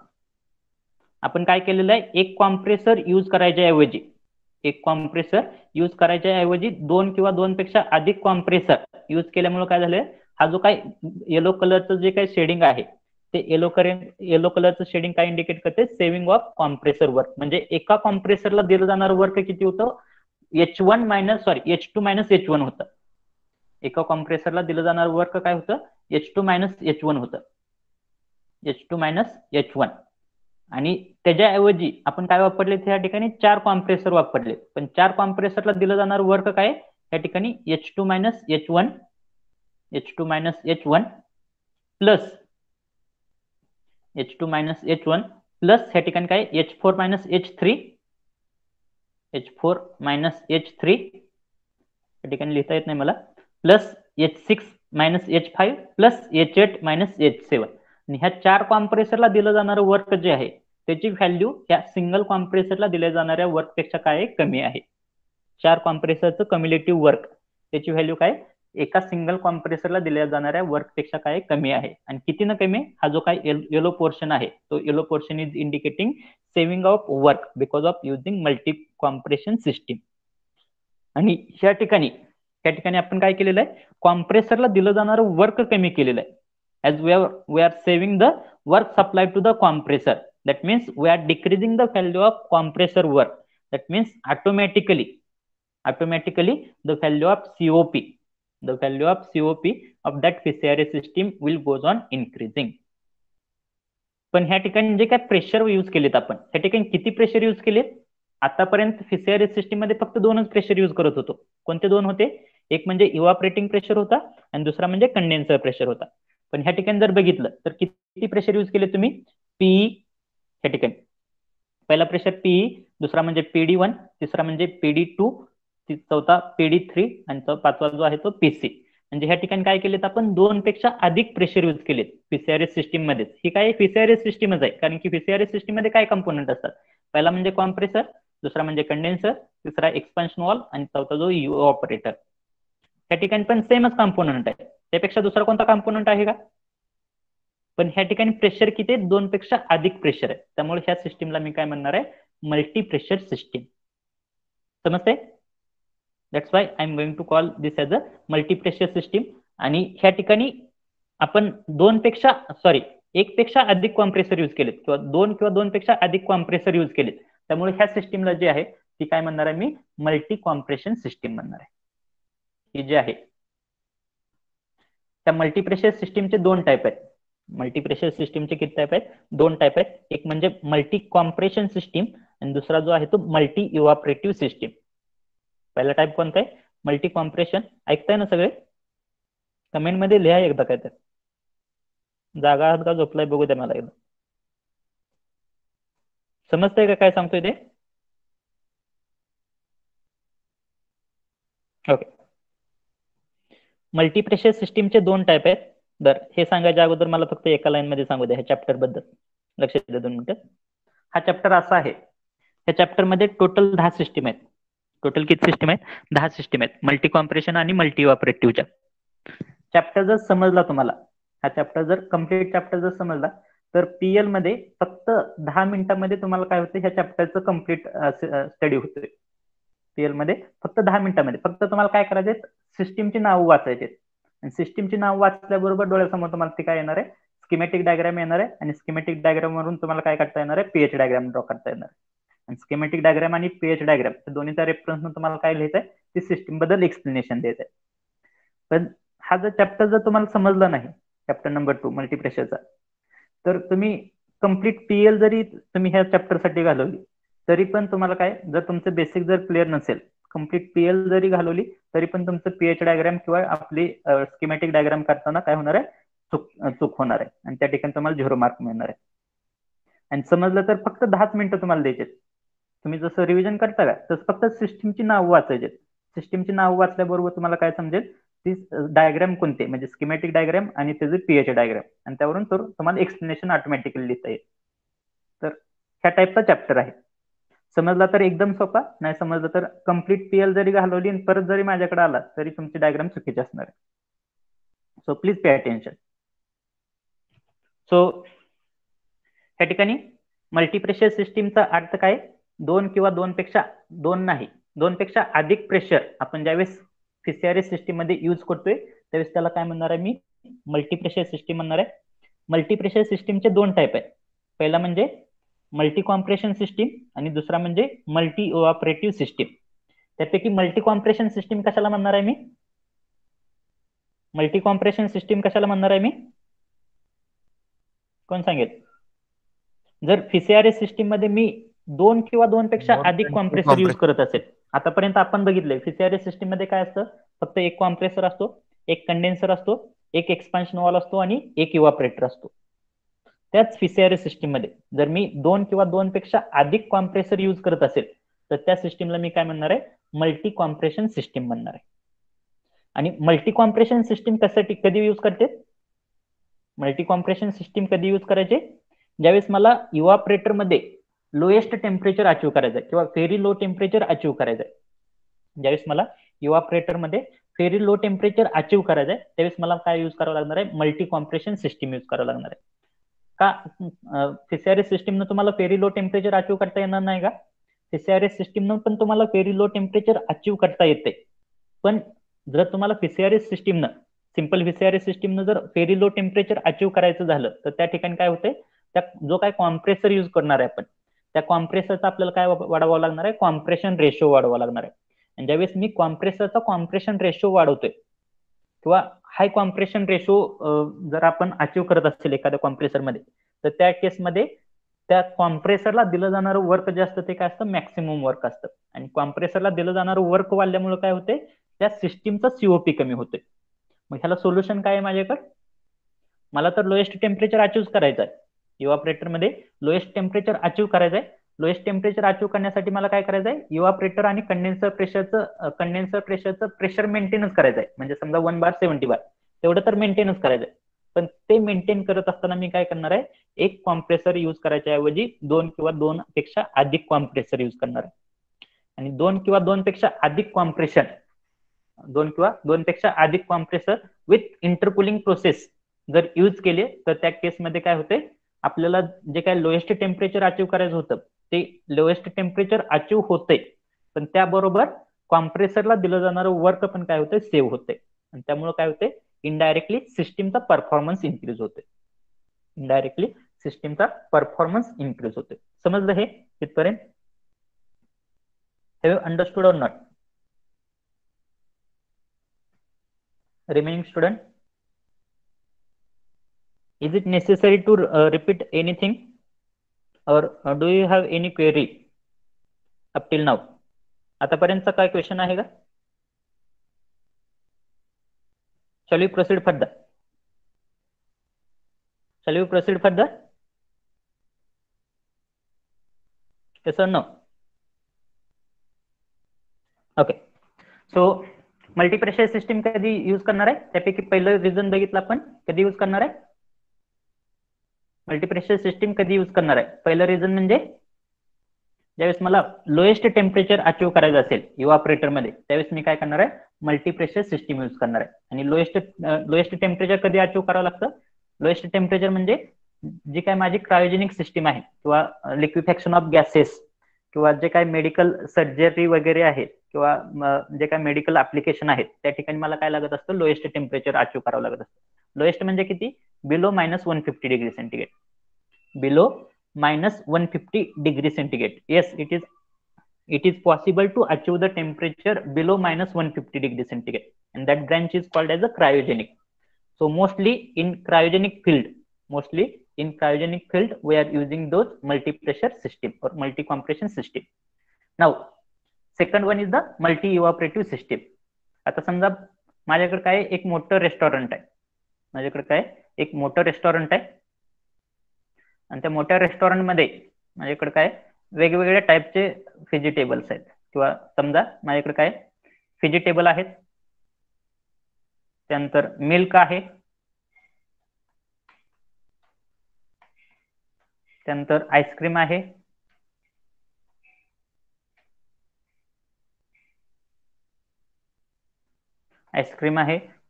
आपण काय केलेलं आहे, एक कॉम्प्रेसर यूज करायच्या ऐवजी 2 किंवा 2 पेक्षा अधिक कॉम्प्रेसर यूज केल्यामुळे काय झालंय, हा जो काय येलो कलरचं जे काही शेडिंग आहे ते येलो कलरचं शेडिंग काय इंडिकेट करते? Saving of compressor work. म्हणजे एका कॉम्प्रेसरला दिलं जाणारं वर्क किती होतं? H2 मायनस H1 होतं. एका कॉम्प्रेसरला दिलं जाणारं वर्क काय होतं? H2 मायनस H1 होतं, H2 मायनस H1. आणि त्याच्याऐवजी आपण काय वापरले त्या ठिकाणी? 4 कॉम्प्रेसर वापरले. पण 4 कॉम्प्रेसरला दिलं जाणारं वर्क काय त्या ठिकाणी? H2 minus H1 plus H2 minus H1 plus ह्या ठिकाणी काय? H4 मायनस H3 या ठिकाणी लिहिता येत नाही मला, plus H6 minus H5 plus H8 minus H7. आणि ह्या 4 कॉम्प्रेसरला दिलं जाणारं वर्क जे आहे त्याची व्हॅल्यू ह्या सिंगल कॉम्प्रेसरला दिल्या जाणाऱ्या वर्क पेक्षा काय कमी आहे. 4 कॉम्प्रेसरचं कम्युलेटिव्ह वर्क त्याची व्हॅल्यू काय? एका सिंगल कॉम्प्रेसरला दिल्या जाणाऱ्या वर्क पेक्षा काय कमी आहे. आणि किती न कमी? हा जो काय येलो पोर्शन आहे तो yellow portion is indicating saving of work because of using multi compression system. आणि ह्या ठिकाणी आपण काय केलेलं आहे? कॉम्प्रेसरला दिलं जाणारं वर्क कमी केलेलं आहे. as we are saving the work supplied to the compressor. That means we are decreasing the value of compressor work. That means automatically the value of COP, of that PCRA system will goes on increasing. पण ह्या ठिकाणी जे काय pressure use केलेत आपण, ह्या ठिकाणी किती pressure use केलेत? आतापर्यंत PCRA सिस्टीम मध्ये फक्त दोनच प्रेशर यूज करत होतो. कोणते दोन होते? एक म्हणजे इव्हापरेटिंग प्रेशर होता आणि दुसरा म्हणजे कंडेन्सर प्रेशर होता. पण ह्या ठिकाणी जर बघितलं तर किती प्रेशर यूज केले तुम्ही? पीई, ह्या ठिकाणी पहिला प्रेशर पीई, दुसरा म्हणजे PD1, तिसरा म्हणजे PD2, चौथा PD3 आणि पाचवा जो आहे तो PC. म्हणजे ह्या ठिकाणी काय केलेत आपण? दोन पेक्षा अधिक प्रेशर यूज केलेत PCRA सिस्टीम मध्ये. ही काय PCRA सिस्टीमच आहे, कारण की PCRA सिस्टीम मध्ये काय कंपोनंट असतात? पहिला म्हणजे कॉम्प्रेसर, दुसरा म्हणजे कंडेन्सर, तिसरा एक्सपान्शन वॉल आणि चौथा जो इव्हॅपोरेटर. त्या ठिकाणी पण सेमच कंपोनंट आहे, त्यापेक्षा दुसरा कोणता कंपोनंट आहे का? पण ह्या ठिकाणी प्रेशर किती? दोन पेक्षा अधिक प्रेशर आहे, त्यामुळे ह्या सिस्टीमला मी काय म्हणणार आहे? Multi pressure system. समजते? That's why I am going to call this as a multi pressure system. आणि ह्या ठिकाणी आपण एक पेक्षा अधिक कॉम्प्रेसर यूज केलेत, किंवा दोन पेक्षा अधिक कॉम्प्रेसर यूज केलेत, त्यामुळे ह्या सिस्टीमला जे आहे ती काय म्हणणार आहे मी? मल्टी कॉम्प्रेशन सिस्टीम म्हणणार आहे. ही जी आहे त्या मल्टीप्रेशर सिस्टीमचे दोन टाईप आहेत. मल्टीप्रेशर सिस्टीमचे किती टाईप आहेत? दोन टाईप आहेत. एक म्हणजे मल्टी कॉम्प्रेशन सिस्टीम आणि दुसरा जो आहे तो मल्टी इव्हॅपोरेटिव्ह सिस्टीम. पहिला टाईप कोणता आहे? Multi compression. ऐकताय ना सगळे? कमेंट मध्ये लिहा एकदा काय तर. जागा आहात का झोपलाय बघू द्या मला एकदा. समजतंय का काय सांगतोय ते? ओके. मल्टीप्रेशर सिस्टीमचे दोन टाईप आहेत. तर हे सांगायच्या अगोदर मला फक्त एका लाईन मध्ये सांगू द्या ह्या चॅप्टर बद्दल. लक्ष द्या 2 मिनिटं. हा चॅप्टर असा आहे, ह्या चॅप्टर मध्ये टोटल 10 सिस्टीम आहेत. टोटल किती सिस्टीम आहेत? 10 सिस्टीम आहेत, मल्टी कॉम्प्रेशन आणि मल्टी इव्हॅपोरेटिव्हच्या. चॅप्टर जर समजला तुम्हाला, हा चॅप्टर जर कम्प्लीट चॅप्टर जर समजला, तर PL मध्ये फक्त 10 मिनिटांमध्ये तुम्हाला काय होतं? ह्या चॅप्टरचं कम्प्लीट स्टडी होतोय. PL मध्ये फक्त 10 मिनिटांमध्ये. फक्त तुम्हाला काय करायचे? सिस्टीमची नाव वाचायचे. आणि सिस्टीमची नाव वाचल्याबरोबर डोळ्यासमोर तुम्हाला ते काय येणार आहे? स्कीमॅटिक डायग्राम येणार आहे. आणि स्कीमॅटिक डायग्राम वरून तुम्हाला काय करता येणार आहे? पीएच डायग्राम ड्रॉ करता येणार आहे. आणि स्कीमॅटिक डायग्राम आणि पीएच डायग्राम दोन्हीचा रेफरन्स तुम्हाला काय लिहायचं आहे? ती सिस्टीम बद्दल एक्सप्लेनेशन द्यायचं आहे. पण हा जर चॅप्टर जर तुम्हाला समजला नाही, चॅप्टर नंबर 2 मल्टीप्रेशरचा, तर तुम्ही कम्प्लीट PL जरी तुम्ही ह्या चॅप्टरसाठी घालवली तरी पण तुम्हाला काय, जर तुमचं बेसिक जर क्लिअर नसेल, कम्प्लीट PL जरी घालवली तरी पण तुमचं पीएच डायग्राम किंवा आपली स्कीमॅटिक डायग्राम करताना काय होणार आहे? चूक होणार आहे. आणि त्या ठिकाणी तुम्हाला 0 मार्क मिळणार आहे. आणि समजलं तर फक्त 10 मिनिटं तुम्हाला द्यायचे. तुम्ही जसं रिव्हिजन करता का तसं फक्त सिस्टीमची नाव वाचायचे. सिस्टीमची नाव वाचल्याबरोबर तुम्हाला काय समजेल? ती डायग्राम कोणते, म्हणजे स्कीमॅटिक डायग्राम आणि त्याचे पीएच डायग्राम, आणि त्यावरून तुम्हाला एक्सप्लेनेशन ऑटोमॅटिकली लिहिता येईल. तर ह्या टाईपचा चॅप्टर आहे. समजला तर एकदम सोपा, नाही समजलं तर कम्प्लीट PL जरी घालवली आणि परत जरी माझ्याकडे आला तरी तुमची डायग्राम चुकीची असणार आहे. So please pay attention. सो ह्या ठिकाणी मल्टीप्रेशर सिस्टीमचा अर्थ काय? दोन किंवा दोन पेक्षा अधिक प्रेशर आपण ज्यावेळेस PCRA सिस्टीम मध्ये यूज करतोय त्यावेळेस त्याला काय म्हणणार आहे मी? मल्टीप्रेशर सिस्टीम म्हणणार आहे. मल्टीप्रेशर सिस्टीमचे दोन टाईप आहेत. पहिला म्हणजे मल्टी कॉम्प्रेशन सिस्टीम आणि दुसरा म्हणजे मल्टी इव्हॅपोरेटिव्ह सिस्टीम. त्यापैकी मल्टी कॉम्प्रेशन सिस्टीम कशाला म्हणणार आहे मी? मल्टी कॉम्प्रेशन सिस्टीम कशाला म्हणणार आहे मी? कोण सांगेल? जर PCRA सिस्टीम मध्ये मी दोन किंवा दोन पेक्षा अधिक कॉम्प्रेसर यूज करत असेल, आतापर्यंत आपण बघितलंय PCRA सिस्टीम मध्ये काय असतं? फक्त एक कॉम्प्रेसर असतो, एक कंडेन्सर असतो, एक एक्सपान्शन वॉल असतो आणि एक इव्हॅपोरेटर असतो. त्याच PCRA सिस्टीम मध्ये जर मी दोन किंवा दोन पेक्षा अधिक कॉम्प्रेसर यूज करत असेल तर त्या सिस्टीमला मी काय म्हणणार आहे? मल्टी कॉम्प्रेशन सिस्टीम म्हणणार आहे. आणि मल्टी कॉम्प्रेशन सिस्टीम कशासाठी कधी यूज करते? मल्टी कॉम्प्रेशन सिस्टीम कधी यूज करायचे? ज्यावेळेस मला इव्हॅपोरेटर मध्ये लोएस्ट टेम्परेचर अचीव करायचं आहे किंवा व्हेरी लो टेम्परेचर अचीव करायचं आहे. ज्यावेळेस मला इव्हॅपोरेटर मध्ये व्हेरी लो टेम्परेचर अचीव करायचं आहे त्यावेळेस मला काय यूज करावं लागणार आहे? मल्टी कॉम्प्रेशन सिस्टीम यूज करावं लागणार आहे. का PCRA सिस्टीमनं तुम्हाला व्हेरी लो टेम्परेचर अचीव करता येणार नाही का? PCRA सिस्टीमनं पण तुम्हाला व्हेरी लो टेम्परेचर अचीव करता येते. पण जर तुम्हाला PCRA सिस्टीमनं सिंपल व्हीसीआरएस सिस्टीमनं जर व्हेरी लो टेम्परेचर अचीव करायचं झालं तर त्या ठिकाणी काय होते, त्या जो काय कॉम्प्रेसर यूज करणार आहे आपण, त्या कॉम्प्रेसरचा आपल्याला काय वाढवावं लागणार आहे, कॉम्प्रेशन रेशो वाढवावा लागणार आहे. आणि ज्यावेळेस मी कॉम्प्रेसरचा कॉम्प्रेशन रेशो वाढवतोय किंवा हाय कॉम्प्रेशन रेशो जर आपण अचीव करत असेल एखाद्या कॉम्प्रेसरमध्ये, तर त्या केसमध्ये त्या कॉम्प्रेसरला दिलं जाणारं वर्क जे असतं ते काय असतं, मॅक्सिमम वर्क असतं. आणि कॉम्प्रेसरला दिलं जाणारं वर्क वाढल्यामुळे काय होते, त्या सिस्टीमचा सीओपी कमी होते. मग ह्याला सोल्युशन काय आहे माझ्याकडे, मला तर लोएस्ट टेम्परेचर अचीव करायचं आहे, इव्हापरेटरमध्ये लोएस्ट टेम्परेचर अचीव करायचं आहे. लोएस्ट टेम्परेचर अचीव करण्यासाठी मला काय करायचं आहे, इव्हापरेटर आणि कंडेन्सर प्रेशरचं प्रेशर मेंटेनन्स करायचं आहे. म्हणजे समजा 1 बार 70 बार तेवढं तर मेंटेनन्स करायचं आहे. पण ते मेंटेन करत असताना मी काय करणार आहे, एक कॉम्प्रेसर यूज करायच्या ऐवजी 2 किंवा 2 पेक्षा अधिक कॉम्प्रेसर यूज करणार आहे. आणि 2 किंवा 2 पेक्षा अधिक कॉम्प्रेशन, 2 किंवा 2 पेक्षा अधिक कॉम्प्रेसर विथ इंटरकुलिंग प्रोसेस जर यूज केले तर त्या केसमध्ये काय होते, आपल्याला जे काय लोएस्ट टेम्परेचर अचीव करायचं होतं ते लोएस्ट टेम्परेचर अचीव होते, पण त्याबरोबर कॉम्प्रेसरला दिलं जाणारं वर्क पण काय होते, सेव्ह होते. आणि त्यामुळे काय होते, इनडायरेक्टली सिस्टीमचा परफॉर्मन्स इन्क्रीज होते. इनडायरेक्टली सिस्टीमचा परफॉर्मन्स इन्क्रीज होते. समजलं हे इथपर्यंत? Have you understood or not? Remaining student, is it necessary to repeat anything, or do you have any query up till now? आतापर्यंतचा काय क्वेश्चन आहे का? Shall we proceed further? Shall we proceed further? Yes or no? Okay. So multi pressure system कधी use करणार आहे, त्यापैकी पहिलं reason बघितलं आपण, कधी यूज करणार आहे मल्टीप्रेशर सिस्टीम, कधी यूज करणार आहे. पहिलं रिझन म्हणजे ज्यावेळेस मला लोएस्ट टेम्परेचर अचीव करायचं असेल इव्हापरेटरमध्ये, त्यावेळेस मी काय करणार आहे, मल्टीप्रेशर सिस्टीम यूज करणार आहे. आणि लोएस्ट टेम्परेचर कधी अचीव करावं लागतं, लोएस्ट टेम्परेचर म्हणजे जी काय माझी क्रायोजेनिक सिस्टीम आहे किंवा लिक्विफॅक्शन ऑफ गॅसेस किंवा जे काय मेडिकल सर्जरी वगैरे आहे किंवा जे काय मेडिकल ऍप्लिकेशन आहेत, त्या ठिकाणी मला काय लागत असतं, लोएस्ट टेम्परेचर अचीव करावं लागत असतं. लोएस्ट म्हणजे किती, below -150 degree centigrade, below -150 degree centigrade. Yes, it is possible to achieve the temperature below -150 degree centigrade, and that branch is called as a cryogenic. So mostly in cryogenic field we are using those multi-pressure system or multi-compression system. Now second one is the multi-evaporative system. आता समजा माझ्याकडे काय एक मोठं restaurant आहे, आणि त्या मोठ्या रेस्टॉरंटमध्ये माझ्याकडे काय वेगवेगळ्या टाईपचे व्हेजिटेबल्स आहेत, किंवा समजा माझ्याकडे काय व्हेजिटेबल आहेत, त्यानंतर मिल्क आहे, त्यानंतर आईस्क्रीम आहे,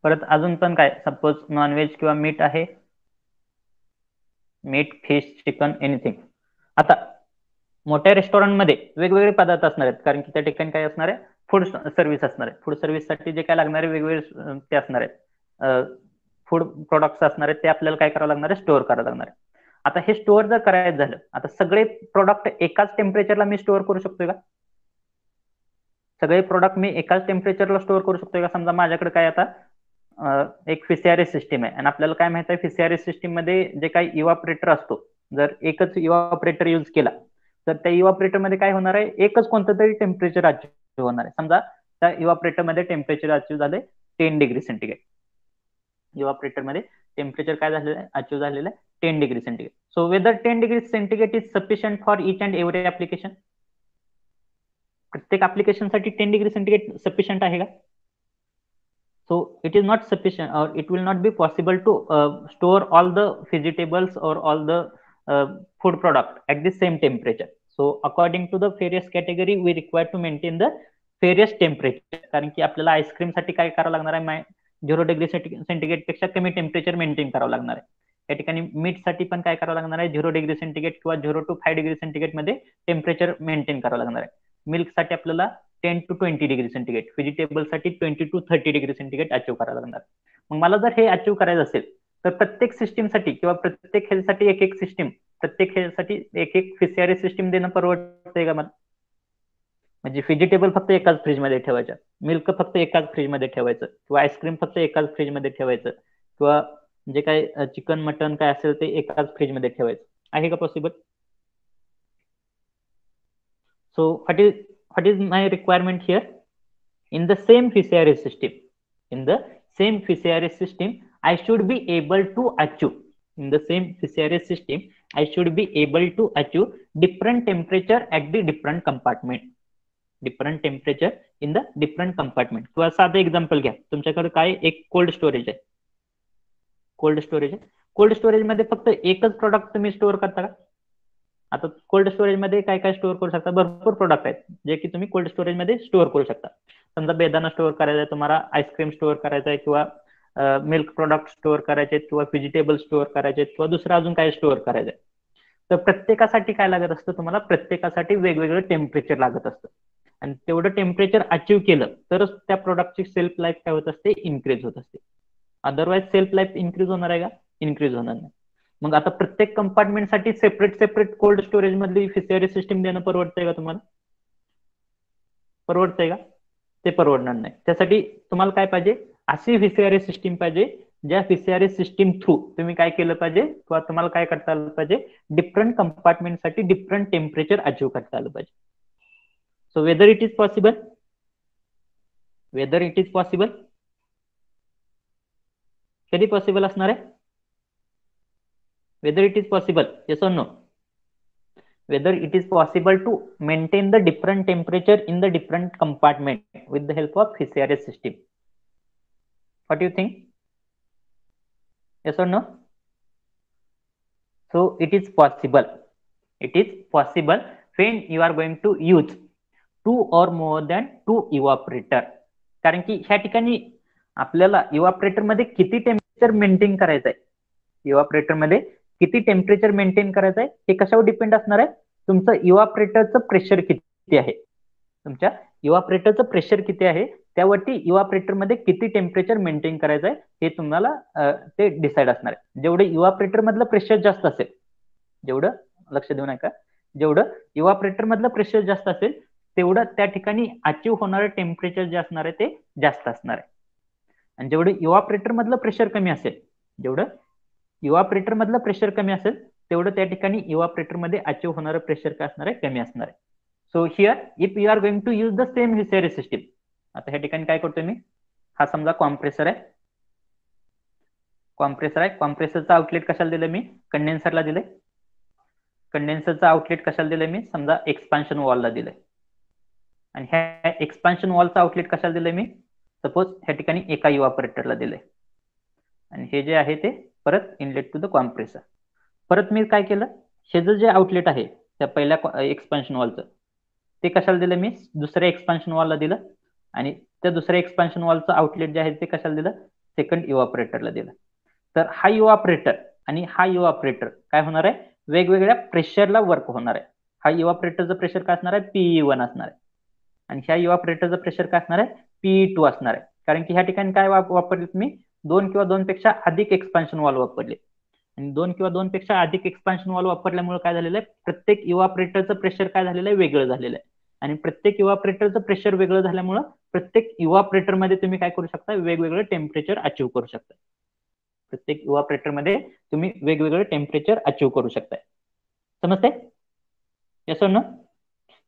परत अजून पण काय, सपोज नॉनव्हेज किंवा मीट आहे, मीट, फिश, चिकन, एनिथिंग. आता मोठ्या रेस्टॉरंटमध्ये वेगवेगळे पदार्थ असणार आहेत, कारण की त्या ठिकाणी काय असणार आहे, फूड सर्व्हिस असणार आहे. फूड सर्व्हिससाठी जे काय लागणारे वेगवेगळे ते असणार आहेत, फूड प्रोडक्ट्स असणार आहेत, ते आपल्याला काय करावं लागणार आहे, स्टोअर करावं लागणार आहे. आता हे स्टोअर जर करायचं झालं, आता सगळे प्रोडक्ट एकाच टेम्परेचरला मी स्टोअर करू शकतोय का? सगळे प्रोडक्ट मी एकाच टेम्परेचरला स्टोअर करू शकतोय का? समजा माझ्याकडे काय आता एक व्हीसीआरएस सिस्टीम आहे, आणि आपल्याला काय माहित आहे, व्हीसीआरएस सिस्टीम मध्ये जे काही इव्हापरेटर असतो, जर एकच इव्हापरेटर यूज केला तर त्या इव्हापरेटर मध्ये काय होणार आहे, एकच कोणतं तरी टेम्परेचर अचीव होणार आहे. समजा त्या इव्हापरेटर मध्ये टेम्परेचर अचीव झाले 10 डिग्री सेंटीग्रेड, इव्हापरेटर मध्ये टेम्परेचर काय झालेलं आहे, अचीव झालेलं आहे 10 degree centigrade. So whether 10 degree centigrade is sufficient for each and every application? प्रत्येक ऍप्लिकेशनसाठी 10 डिग्री सेंटीग्रेड सफिशियंट आहे का? So it is not sufficient, or it will not be possible to store all the vegetables or all the food product at the same temperature. So according to the various category we require to maintain the various temperature. कारण की आपल्याला ice cream साठी काय करावं लागणार आहे, 0 degree centigrade पेक्षा कमी टेम्परेचर मेंटेन करावं लागणार आहे. या ठिकाणी मीठ साठी पण काय करावं लागणार आहे, 0 डिग्री सेंटीग्रेड किंवा 0 to 5 डिग्री सेंटीग्रेड मध्ये टेम्परेचर मेंटेन करावं लागणार आहे. मिल्क साठी आपल्याला 10 to 20 डिग्री सेंटीग्रेड, व्हेजिटेबल साठी 20 to 30 डिग्री सेंटीग्रेड अचीव करावं लागणार. मग मला जर हे अचीव्ह करायचं असेल तर प्रत्येक सिस्टीमसाठी किंवा प्रत्येक हेल्थसाठी एक एक सिस्टीम, प्रत्येक हेल्थसाठी एक एक FCRS सिस्टीम देणं परवडतंय का मला? म्हणजे व्हेजिटेबल फक्त एकाच फ्रीजमध्ये ठेवायच्या, मिल्क फक्त एकाच फ्रीजमध्ये ठेवायचं, किंवा आईस्क्रीम फक्त एकाच फ्रीजमध्ये ठेवायचं, किंवा जे काय चिकन मटन काय असेल ते एकाच फ्रीजमध्ये ठेवायचं, आहे का possible? So what is my requirement here? In the same FCRS system, I should be able to achieve, in the same FCRS system, I should be able to achieve different temperature at the different compartment. Different temperature in the different compartment. किंवा साधं example घ्या, तुमच्याकडे काय एक cold storage आहे, cold storage मध्ये फक्त एकच प्रोडक्ट तुम्ही स्टोअर करता का? आता कोल्ड स्टोरेज मध्ये काय काय स्टोअर करू शकता? भरपूर प्रोडक्ट आहेत जे की तुम्ही कोल्ड स्टोरेज मध्ये स्टोअर करू शकता. समजा बेदाना स्टोअर करायचा आहे तुम्हाला, आईस्क्रीम स्टोअर करायचा आहे, किंवा मिल्क प्रोडक्ट स्टोअर करायचे, किंवा व्हेजिटेबल स्टोअर करायचे, किंवा दुसरं अजून काय स्टोअर करायचं आहे. तर प्रत्येकासाठी काय लागत असतं तुम्हाला? प्रत्येकासाठी वेगवेगळं टेम्परेचर लागत असतं, आणि तेवढं टेम्परेचर अचीव्ह केलं तरच त्या प्रोडक्टची सेल्फ लाईफ काय होत असते? इन्क्रीज होत असते. अदरवाईज सेल्फ लाईफ इन्क्रीज होणार आहे का? इन्क्रीज होणार नाही. मग आता प्रत्येक कंपार्टमेंटसाठी सेपरेट कोल्ड स्टोरेज मधली FCRS सिस्टीम देणं परवडतंय का तुम्हाला? परवडतंय का? ते परवडणार नाही. त्यासाठी तुम्हाला काय पाहिजे? अशी FCRS सिस्टीम पाहिजे ज्या FCRS सिस्टीम थ्रू तुम्ही काय केलं पाहिजे, किंवा तुम्हाला काय करता आलं पाहिजे? डिफरंट कंपार्टमेंटसाठी डिफरंट टेम्परेचर अचीव्ह करता आलं पाहिजे. So whether it is possible, कधी पॉसिबल असणार आहे? Whether it is possible, yes or no? Whether it is possible to maintain the different temperature in the different compartment with the help of FCRS system. What do you think? Yes or no? So it is possible. It is possible when you are going to use 2 or more than 2 evaporator. कारण की ह्या ठिकाणी आपल्याला इव्हापरेटर मध्ये किती temperature maintain करायचं आहे, इव्हापरेटर मध्ये किती टेम्परेचर मेंटेन करायचं आहे हे कशावर डिपेंड असणार आहे? तुमचं इव्हापरेटरचं प्रेशर किती आहे, तुमच्या इव्हापरेटरचं प्रेशर किती आहे त्यावरती इव्हापरेटर मध्ये किती टेम्परेचर मेंटेन करायचं आहे हे तुम्हाला ते डिसाइड असणार आहे. जेवढं इव्हापरेटर मधलं प्रेशर जास्त असेल, जेवढं, लक्ष देऊ नका, जेवढं इव्हापरेटर मधलं प्रेशर जास्त असेल तेवढं त्या ठिकाणी अचीव्ह होणारं टेम्परेचर जे असणार आहे ते जास्त असणार आहे. आणि जेवढं इव्हापरेटर मधलं प्रेशर कमी असेल, जेवढं इव्हापरेटर मधलं प्रेशर कमी असेल तेवढं त्या ठिकाणी इव्हापरेटर मध्ये अचीव्ह होणारं प्रेशर काय असणार आहे? कमी असणार आहे. So here if you are going to use the same FCRS system, आता ह्या ठिकाणी काय करतोय मी, हा समजा कॉम्प्रेसर आहे, कॉम्प्रेसरचं आउटलेट कशाला दिलं मी? कंडेन्सरला दिलंय. कंडेन्सरचं आउटलेट कशाला दिलंय मी? समजा एक्सपान्शन वॉलला दिलंय. आणि ह्या एक्सपान्शन वॉलचं आउटलेट कशाला दिलंय मी? सपोज ह्या ठिकाणी एका इव्हापरेटरला दिलंय, आणि हे जे आहे ते परत इनलेट टू द कॉम्प्रेसर. परत मी काय केलं, हे जे आउटलेट आहे त्या पहिल्या एक्सपान्शन वॉलचं ते कशाला दिलं मी? दुसऱ्या एक्सपान्शन वॉलला दिलं, आणि त्या दुसऱ्या एक्सपान्शन वॉलचं आउटलेट जे आहे ते कशाला दिलं? सेकंड इव्हापरेटरला दिलं. तर हा इव्हापरेटर आणि हा इव्हापरेटर काय होणार आहे? वेगवेगळ्या प्रेशरला वर्क होणार आहे. हा इव्हापरेटरचं प्रेशर काय असणार आहे? PE1 असणार आहे, आणि ह्या इव्हापरेटरचं प्रेशर काय असणार आहे? PE2 असणार आहे. कारण की ह्या ठिकाणी काय वापरले मी? 2 किंवा 2 पेक्षा अधिक एक्सपान्शन वॉल वापरले, आणि 2 किंवा 2 पेक्षा अधिक एक्सपान्शन वॉल वापरल्यामुळे काय झालेलं आहे? प्रत्येक इव्हापरेटरचं प्रेशर काय झालेलं आहे? वेगळं झालेलं आहे. आणि प्रत्येक इव्हापरेटरचं प्रेशर वेगळं झाल्यामुळे प्रत्येक इव्हापरेटर मध्ये तुम्ही काय करू शकता? वेगवेगळं टेम्परेचर अचीव्ह करू शकता. प्रत्येक इव्हापरेटर मध्ये तुम्ही वेगवेगळं टेम्परेचर अचीव्ह करू शकताय. समजते? येस ना?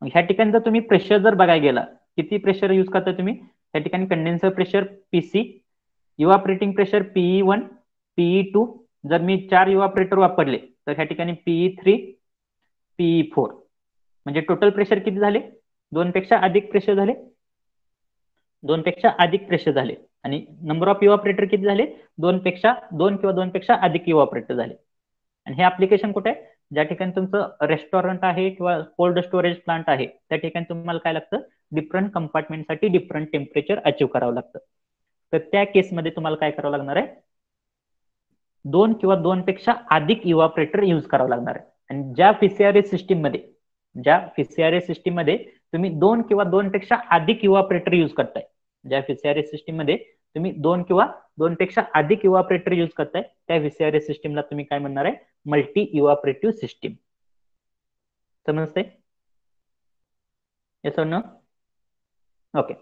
ह्या ठिकाणी जर तुम्ही प्रेशर जर बघायला गेला, किती प्रेशर यूज करताय तुम्ही? ह्या ठिकाणी condenser pressure PC, evaporating pressure PE1, PE2. जर मी 4 इव्हापरेटर वापरले तर ह्या ठिकाणी PE3, PE4. म्हणजे टोटल प्रेशर किती झाले? 2 पेक्षा अधिक प्रेशर झाले, 2 पेक्षा अधिक प्रेशर झाले. आणि नंबर ऑफ इव्हापरेटर किती झाले? 2 किंवा 2 पेक्षा अधिक इव्हापरेटर झाले. आणि हे ऍप्लिकेशन कुठे आहे? ज्या ठिकाणी तुमचं रेस्टॉरंट आहे किंवा कोल्ड स्टोरेज प्लांट आहे त्या ठिकाणी तुम्हाला काय लागतं? डिफरंट कंपार्टमेंटसाठी डिफरंट टेम्परेचर अचीव्ह करावं लागतं. तर त्या केसमध्ये तुम्हाला काय करावं लागणार आहे? 2 किंवा 2 पेक्षा अधिक इव्हापरेटर यूज करावं लागणार आहे. आणि ज्या FCRS सिस्टीम मध्ये तुम्ही 2 किंवा 2 पेक्षा अधिक इव्हापरेटर यूज करताय, ज्या FCRS सिस्टीम मध्ये तुम्ही 2 किंवा दोनपेक्षा अधिक इव्हापरेटर यूज करताय त्या व्हीसीआरएस सिस्टीमला तुम्ही काय म्हणणार आहे, मल्टी इव्हापरेटिव्ह सिस्टीम. समजते? येस और नो? ओके.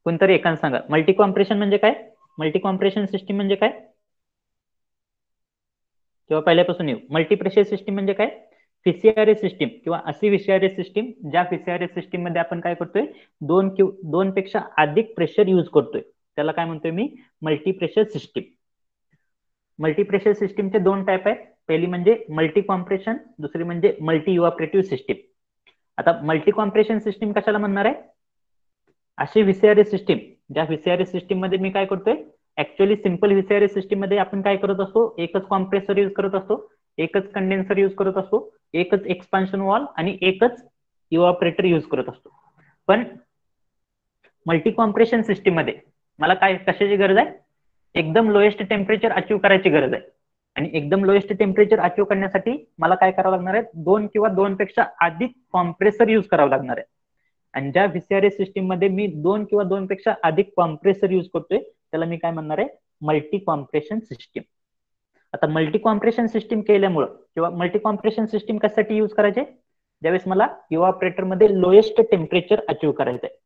कोणतरी एकाने सांगा मल्टी कॉम्प्रेशन म्हणजे काय, मल्टी कॉम्प्रेशन सिस्टीम म्हणजे काय, किंवा पहिल्यापासून येऊ. मल्टी प्रेशर सिस्टीम म्हणजे काय, व्हीसीआरएस सिस्टीम किंवा अशी व्हीसीआरएस सिस्टीम ज्या व्हीसीआरएस सिस्टीम मध्ये आपण काय करतोय, दोन पेक्षा अधिक प्रेशर यूज करतोय, त्याला काय म्हणतोय मी, multi pressure system. Multi pressure सिस्टीमचे दोन टाईप आहेत, पहिली म्हणजे मल्टी कॉम्प्रेशन, दुसरी म्हणजे मल्टी इव्हापरेटिव्ह सिस्टीम. आता मल्टी कॉम्प्रेशन सिस्टीम कशाला म्हणणार आहे, अशी व्हीसीआरएस सिस्टीम ज्या व्हीसीआरएस सिस्टीम मध्ये मी काय करतोय, ऍक्च्युअली सिंपल व्हीसीआरएस सिस्टीम मध्ये आपण काय करत असतो, एकच कॉम्प्रेसर यूज करत असतो, एकच कंडेन्सर यूज करत असतो, एकच एक्सपान्शन वॉल आणि एकच इव्हापरेटर यूज करत असतो. पण मल्टी कॉम्प्रेशन सिस्टीम मध्ये मला काय कशाची गरज आहे, एकदम लोएस्ट टेम्परेचर अचीव्ह करायची गरज आहे. आणि एकदम लोएस्ट टेम्परेचर अचीव्ह करण्यासाठी मला काय करावं लागणार आहे, दोन किंवा दोनपेक्षा अधिक कॉम्प्रेसर यूज करावं लागणार आहे. आणि ज्या व्हीसीआरएस सिस्टीम मध्ये मी दोन किंवा दोनपेक्षा अधिक कॉम्प्रेसर यूज करतोय त्याला मी काय म्हणणार आहे, मल्टी कॉम्प्रेशन सिस्टीम. आता मल्टी कॉम्प्रेशन सिस्टीम केल्यामुळं किंवा मल्टी कॉम्प्रेशन सिस्टीम कशासाठी यूज करायचे, ज्यावेळेस मला इव्हापरेटर मध्ये लोएस्ट टेम्परेचर अचीव्ह करायचं आहे.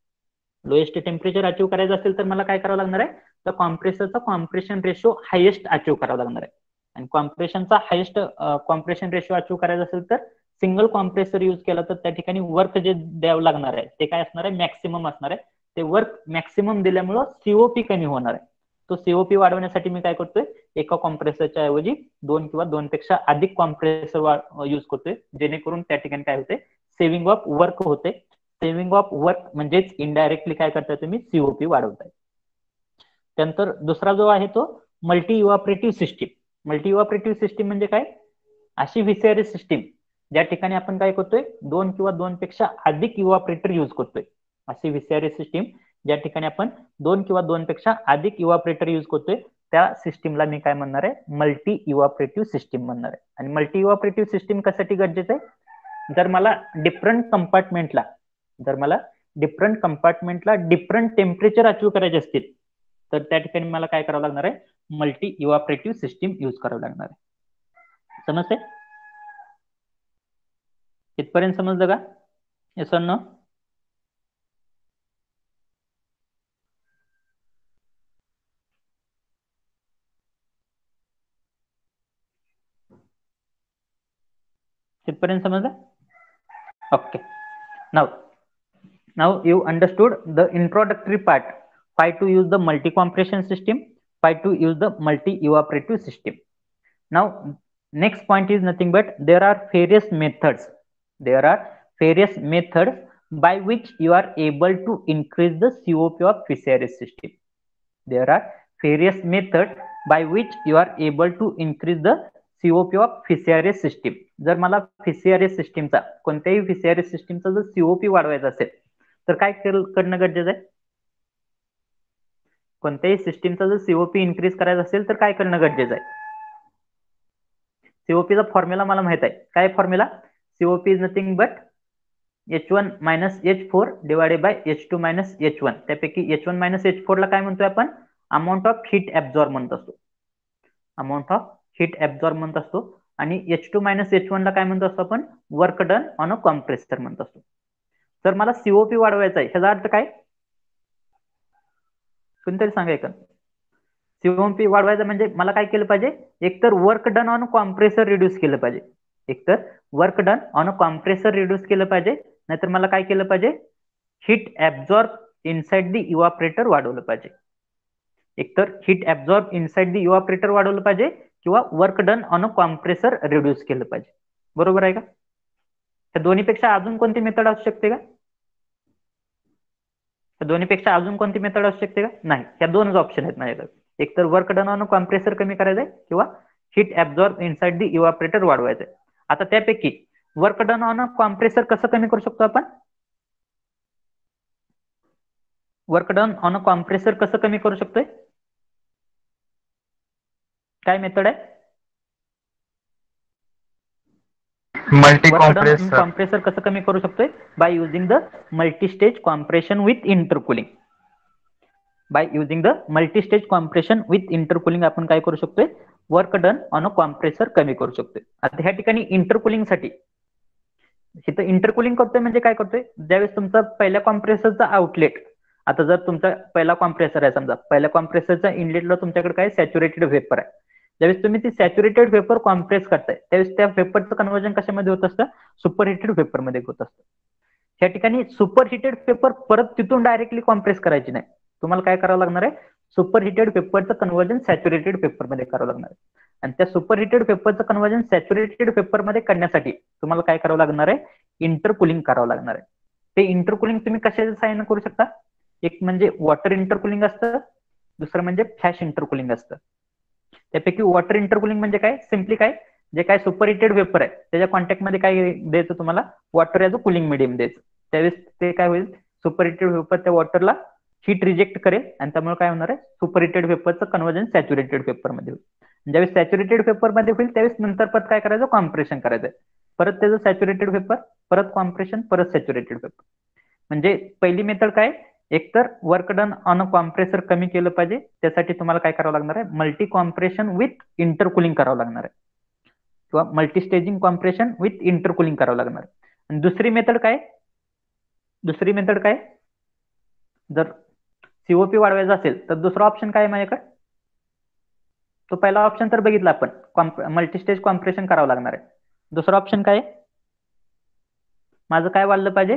लोएस्ट टेम्परेचर अचीव्ह करायचं असेल तर मला काय करावं लागणार आहे, तर कॉम्प्रेसरचा कॉम्प्रेशन रेशो हायेस्ट अचीव्ह करावा लागणार आहे. आणि कॉम्प्रेशनचा हायेस्ट कॉम्प्रेशन रेशो अचीव्ह करायचा असेल तर सिंगल कॉम्प्रेसर यूज केला तर त्या ठिकाणी वर्क जे द्यावं लागणार आहे ते काय असणार आहे, मॅक्सिमम असणार आहे. ते वर्क मॅक्सिमम दिल्यामुळं सीओपी कमी होणार आहे. तो सीओपी वाढवण्यासाठी मी काय करतोय, एका कॉम्प्रेसरच्या ऐवजी दोन किंवा दोनपेक्षा अधिक कॉम्प्रेसर यूज करतोय, जेणेकरून त्या ठिकाणी काय होते, सेव्हिंग ऑफ वर्क होते. सेव्हिंग ऑफ वर्क म्हणजेच इनडायरेक्टली काय करताय तुम्ही, सीओपी वाढवताय. त्यानंतर दुसरा जो आहे तो मल्टी इव्हापरेटिव्ह सिस्टीम. मल्टी इव्हापरेटिव्ह सिस्टीम म्हणजे काय, अशी व्हीसीआरएस सिस्टीम ज्या ठिकाणी आपण काय करतोय, दोन किंवा दोनपेक्षा अधिक इव्हापरेटर यूज करतोय. अशी व्हीसीआरएस सिस्टीम ज्या ठिकाणी आपण दोन किंवा दोनपेक्षा अधिक इव्हापरेटर यूज करतोय त्या सिस्टीमला मी काय म्हणणार आहे, मल्टी इव्हापरेटिव्ह सिस्टीम म्हणणार आहे. आणि मल्टी इव्हापरेटिव्ह सिस्टीम कशासाठी गरजेचं आहे, जर मला डिफरंट कंपार्टमेंटला डिफरंट टेम्परेचर अचीव्ह करायचे असतील तर त्या ठिकाणी मला काय करावं लागणार आहे, मल्टी इव्हापरेटिव्ह सिस्टीम यूज करावं लागणार आहे. समजते? इथपर्यंत समजलं का? येस और नो? इथपर्यंत समजलं? Okay. Now you understood the introductory part. Why to use the multi compression system? Why to use the multi evaporative system? Now next point is nothing but there are various methods. There are various methods by which you are able to increase the COP of VCRS system. There are various methods by which you are able to increase the COP of VCRS system. जर मला VCRS सिस्टीमचा कोणत्याही VCRS सिस्टीमचा जर COP वाढवायचा असेल तर काय करणं गरजेचं आहे, कोणत्याही सिस्टीमचा जर सीओपी इन्क्रीज करायचा असेल तर काय करणं गरजेचं आहे. सीओपीचा फॉर्म्युला मला माहित आहे. काय formula, COP is nothing but H1 minus H4 divided by H2 minus H1. त्यापैकी H1 मायनस H4 ला काय म्हणतोय आपण, अमाऊंट ऑफ हीट ऍब्झॉर्ब म्हणत असतो. अमाऊंट ऑफ हीट ऍब्झॉर्ब म्हणत असतो. आणि H2 मायनस H1 ला काय म्हणतो असतो आपण, work done on a compressor म्हणत असतो. तर मला सीओपी वाढवायचा आहे, ह्याचा अर्थ काय, कोणतरी सांगायचं. सीओपी वाढवायचं म्हणजे मला काय केलं पाहिजे, एकतर work done on compressor reduce केलं पाहिजे, एकतर work done on compressor reduce केलं पाहिजे, नाहीतर मला काय केलं पाहिजे, हीट ऍब्झॉर्ब इनसाइड द इव्हापरेटर वाढवलं पाहिजे. एकतर हीट ऍब्झॉर्ब इनसाइड द इव्हापरेटर वाढवलं पाहिजे किंवा work done on compressor reduce केलं पाहिजे. बरोबर आहे का? त्या दोन्हीपेक्षा अजून कोणती मेथड असू शकते का, दोन्हीपेक्षा अजून कोणती मेथड असू शकते का, नाही. ह्या दोनच ऑप्शन आहेत माझ्याकडे, एकतर वर्क डन ऑन कॉम्प्रेसर कमी करायचंय किंवा हीट ऍब्झॉर्ब इनसाइड द इव्हापरेटर वाढवायचंय. आता त्यापैकी वर्क डन ऑन कॉम्प्रेसर कसं कमी करू शकतो आपण, वर्क डन ऑन कॉम्प्रेसर कसं कमी करू शकतोय, काय मेथड आहे, मल्टी कॉम्प्रेसर. कॉम्प्रेसर कसं कमी करू शकतोय, by using the multistage compression with intercooling. By using the multistage compression with intercooling आपण काय करू शकतोय, work done on a compressor कमी करू शकतोय. आता ह्या ठिकाणी इंटरकुलिंगसाठी इथं इंटरकुलिंग करतोय म्हणजे काय करतोय, ज्यावेळेस तुमचा पहिल्या कॉम्प्रेसरचा आउटलेट, आता जर तुमचा पहिला कॉम्प्रेसर आहे समजा, पहिल्या कॉम्प्रेसरच्या इनलेटला तुमच्याकडे काय सॅच्युरेटेड वेपर आहे. ज्यावेळेस तुम्ही ती सॅच्युरेटेड वेपर कॉम्प्रेस करताय त्यावेळेस त्या वेपरचं कन्व्हर्जन कशामध्ये होत असतं, सुपरहिटेड वेपरमध्ये होत असतं. या ठिकाणी सुपरहिटेड वेपर परत तिथून डायरेक्टली कॉम्प्रेस करायची नाही, तुम्हाला काय करावं लागणार आहे, सुपरहिटेड वेपरचं कन्व्हर्जन सॅच्युरेटेड वेपरमध्ये करावं लागणार आहे. आणि त्या सुपरहिटेड वेपरचं कन्व्हर्जन सॅच्युरेटेड वेपरमध्ये करण्यासाठी तुम्हाला काय करावं लागणार आहे, इंटरकुलिंग करावं लागणार आहे. ते इंटरकुलिंग तुम्ही कशाच्या साहाय्याने करू शकता, एक म्हणजे वॉटर इंटरकुलिंग असतं, दुसरं म्हणजे फ्लॅश इंटरकुलिंग असतं. त्यापैकी वॉटर इंटरकुलिंग म्हणजे काय, सिम्पली काय, जे काय सुपरहिटेड वेपर आहे त्याच्या कॉन्टॅक्टमध्ये काय द्यायचं तुम्हाला, water as a cooling medium द्यायचं. त्यावेळेस ते काय होईल, सुपरहिटेड वेपर त्या वॉटरला हीट रिजेक्ट करेल आणि त्यामुळे काय होणार आहे, सुपरहिटेड वेपरचं कन्व्हर्जन सॅच्युरेटेड वेपरमध्ये होईल. ज्यावेळेस सॅच्युरेटेड वेपरमध्ये होईल त्यावेळेस नंतर परत काय करायचं, कॉम्प्रेशन करायचं, परत त्याचं सॅच्युरेटेड वेपर, परत कॉम्प्रेशन, परत सॅच्युरेटेड वेपर. म्हणजे पहिली मेथड काय, एकतर work done on a compressor कमी केलं पाहिजे, त्यासाठी तुम्हाला काय करावं लागणार आहे, मल्टी कॉम्प्रेशन विथ इंटरकुलिंग करावं लागणार आहे किंवा multi staging compression with intercooling करावं लागणार आहे. आणि दुसरी मेथड काय, दुसरी मेथड काय, जर सीओपी वाढवायचा असेल तर दुसरा ऑप्शन काय माझ्याकडे, तो पहिला ऑप्शन तर बघितला आपण, मल्टीस्टेज कॉम्प्रेशन करावं लागणार आहे. दुसरा ऑप्शन काय, माझं काय वाढलं पाहिजे,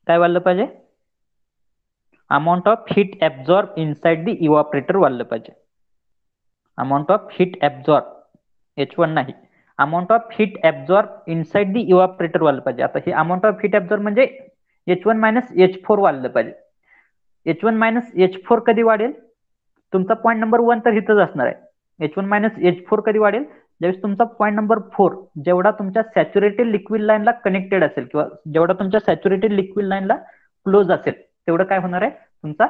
काय वाढलं पाहिजे, amount of heat absorb inside the evaporator वाढलं पाहिजे. Amount of heat absorb, H1 नाही, amount of heat absorb inside the evaporator वाढलं पाहिजे. आता हे अमाऊंट ऑफ हीट ऍब्झॉर्ब म्हणजे H1 मायनस H4 वाढलं पाहिजे. H1 मायनस H4 कधी वाढेल, तुमचा पॉईंट नंबर 1 तर इथंच असणार आहे. H1 मायनस H4 कधी वाढेल, ज्यावेळेस तुमचा पॉईंट नंबर 4 जेवढा तुमच्या सॅच्युरेटेड लिक्विड लाईनला कनेक्टेड असेल किंवा जेवढा तुमच्या सॅच्युरेटेड लिक्विड लाईनला क्लोज असेल तेवढं काय होणार आहे, तुमचा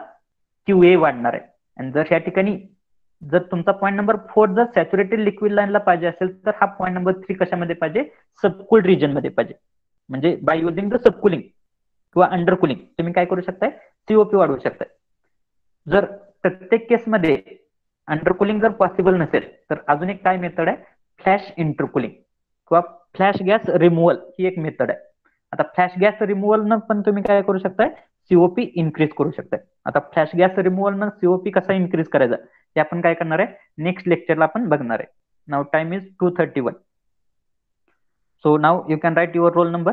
QA वाढणार आहे. आणि जर या ठिकाणी जर तुमचा पॉईंट नंबर 4 जर सॅच्युरेटेड लिक्विड लाईनला पाहिजे असेल तर हा पॉईंट नंबर 3 कशामध्ये पाहिजे, सबकूल रिजन मध्ये पाहिजे. म्हणजे बाय युझिंग द सबकुलिंग किंवा अंडरकुलिंग तुम्ही काय करू शकताय, सीओपी वाढवू शकताय. जर प्रत्येक केसमध्ये अंडरकुलिंग जर पॉसिबल नसेल तर अजून एक काय मेथड आहे, फ्लॅश इंटरकुलिंग किंवा फ्लॅश गॅस रिमूव्हल ही एक मेथड आहे. आता फ्लॅश गॅस रिमूव्हल न पण तुम्ही काय करू शकताय, सीओपी इन्क्रीज करू शकताय. आता फ्लॅश गॅस रिमूव्हल न सीओपी कसा इन्क्रीज करायचा ते आपण काय करणार आहे, नेक्स्ट लेक्चरला आपण बघणार आहे. Now time is 2:31. So now you can write your roll number.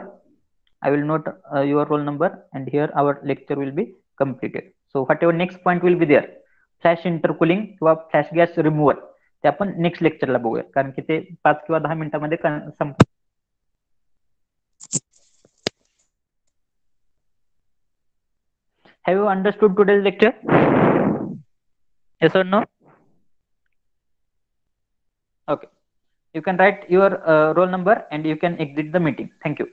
I will note your roll number and here our lecture will be completed. So whatever next point will be there, flash intercooling किंवा flash gas removal ते आपण next लेक्चरला बघूया, कारण की ते 5 किंवा 10 मिनिटांमध्ये sump. Have you understood today's lecture? Yes or no? Okay. You can write your roll number and you can exit the meeting. Thank you.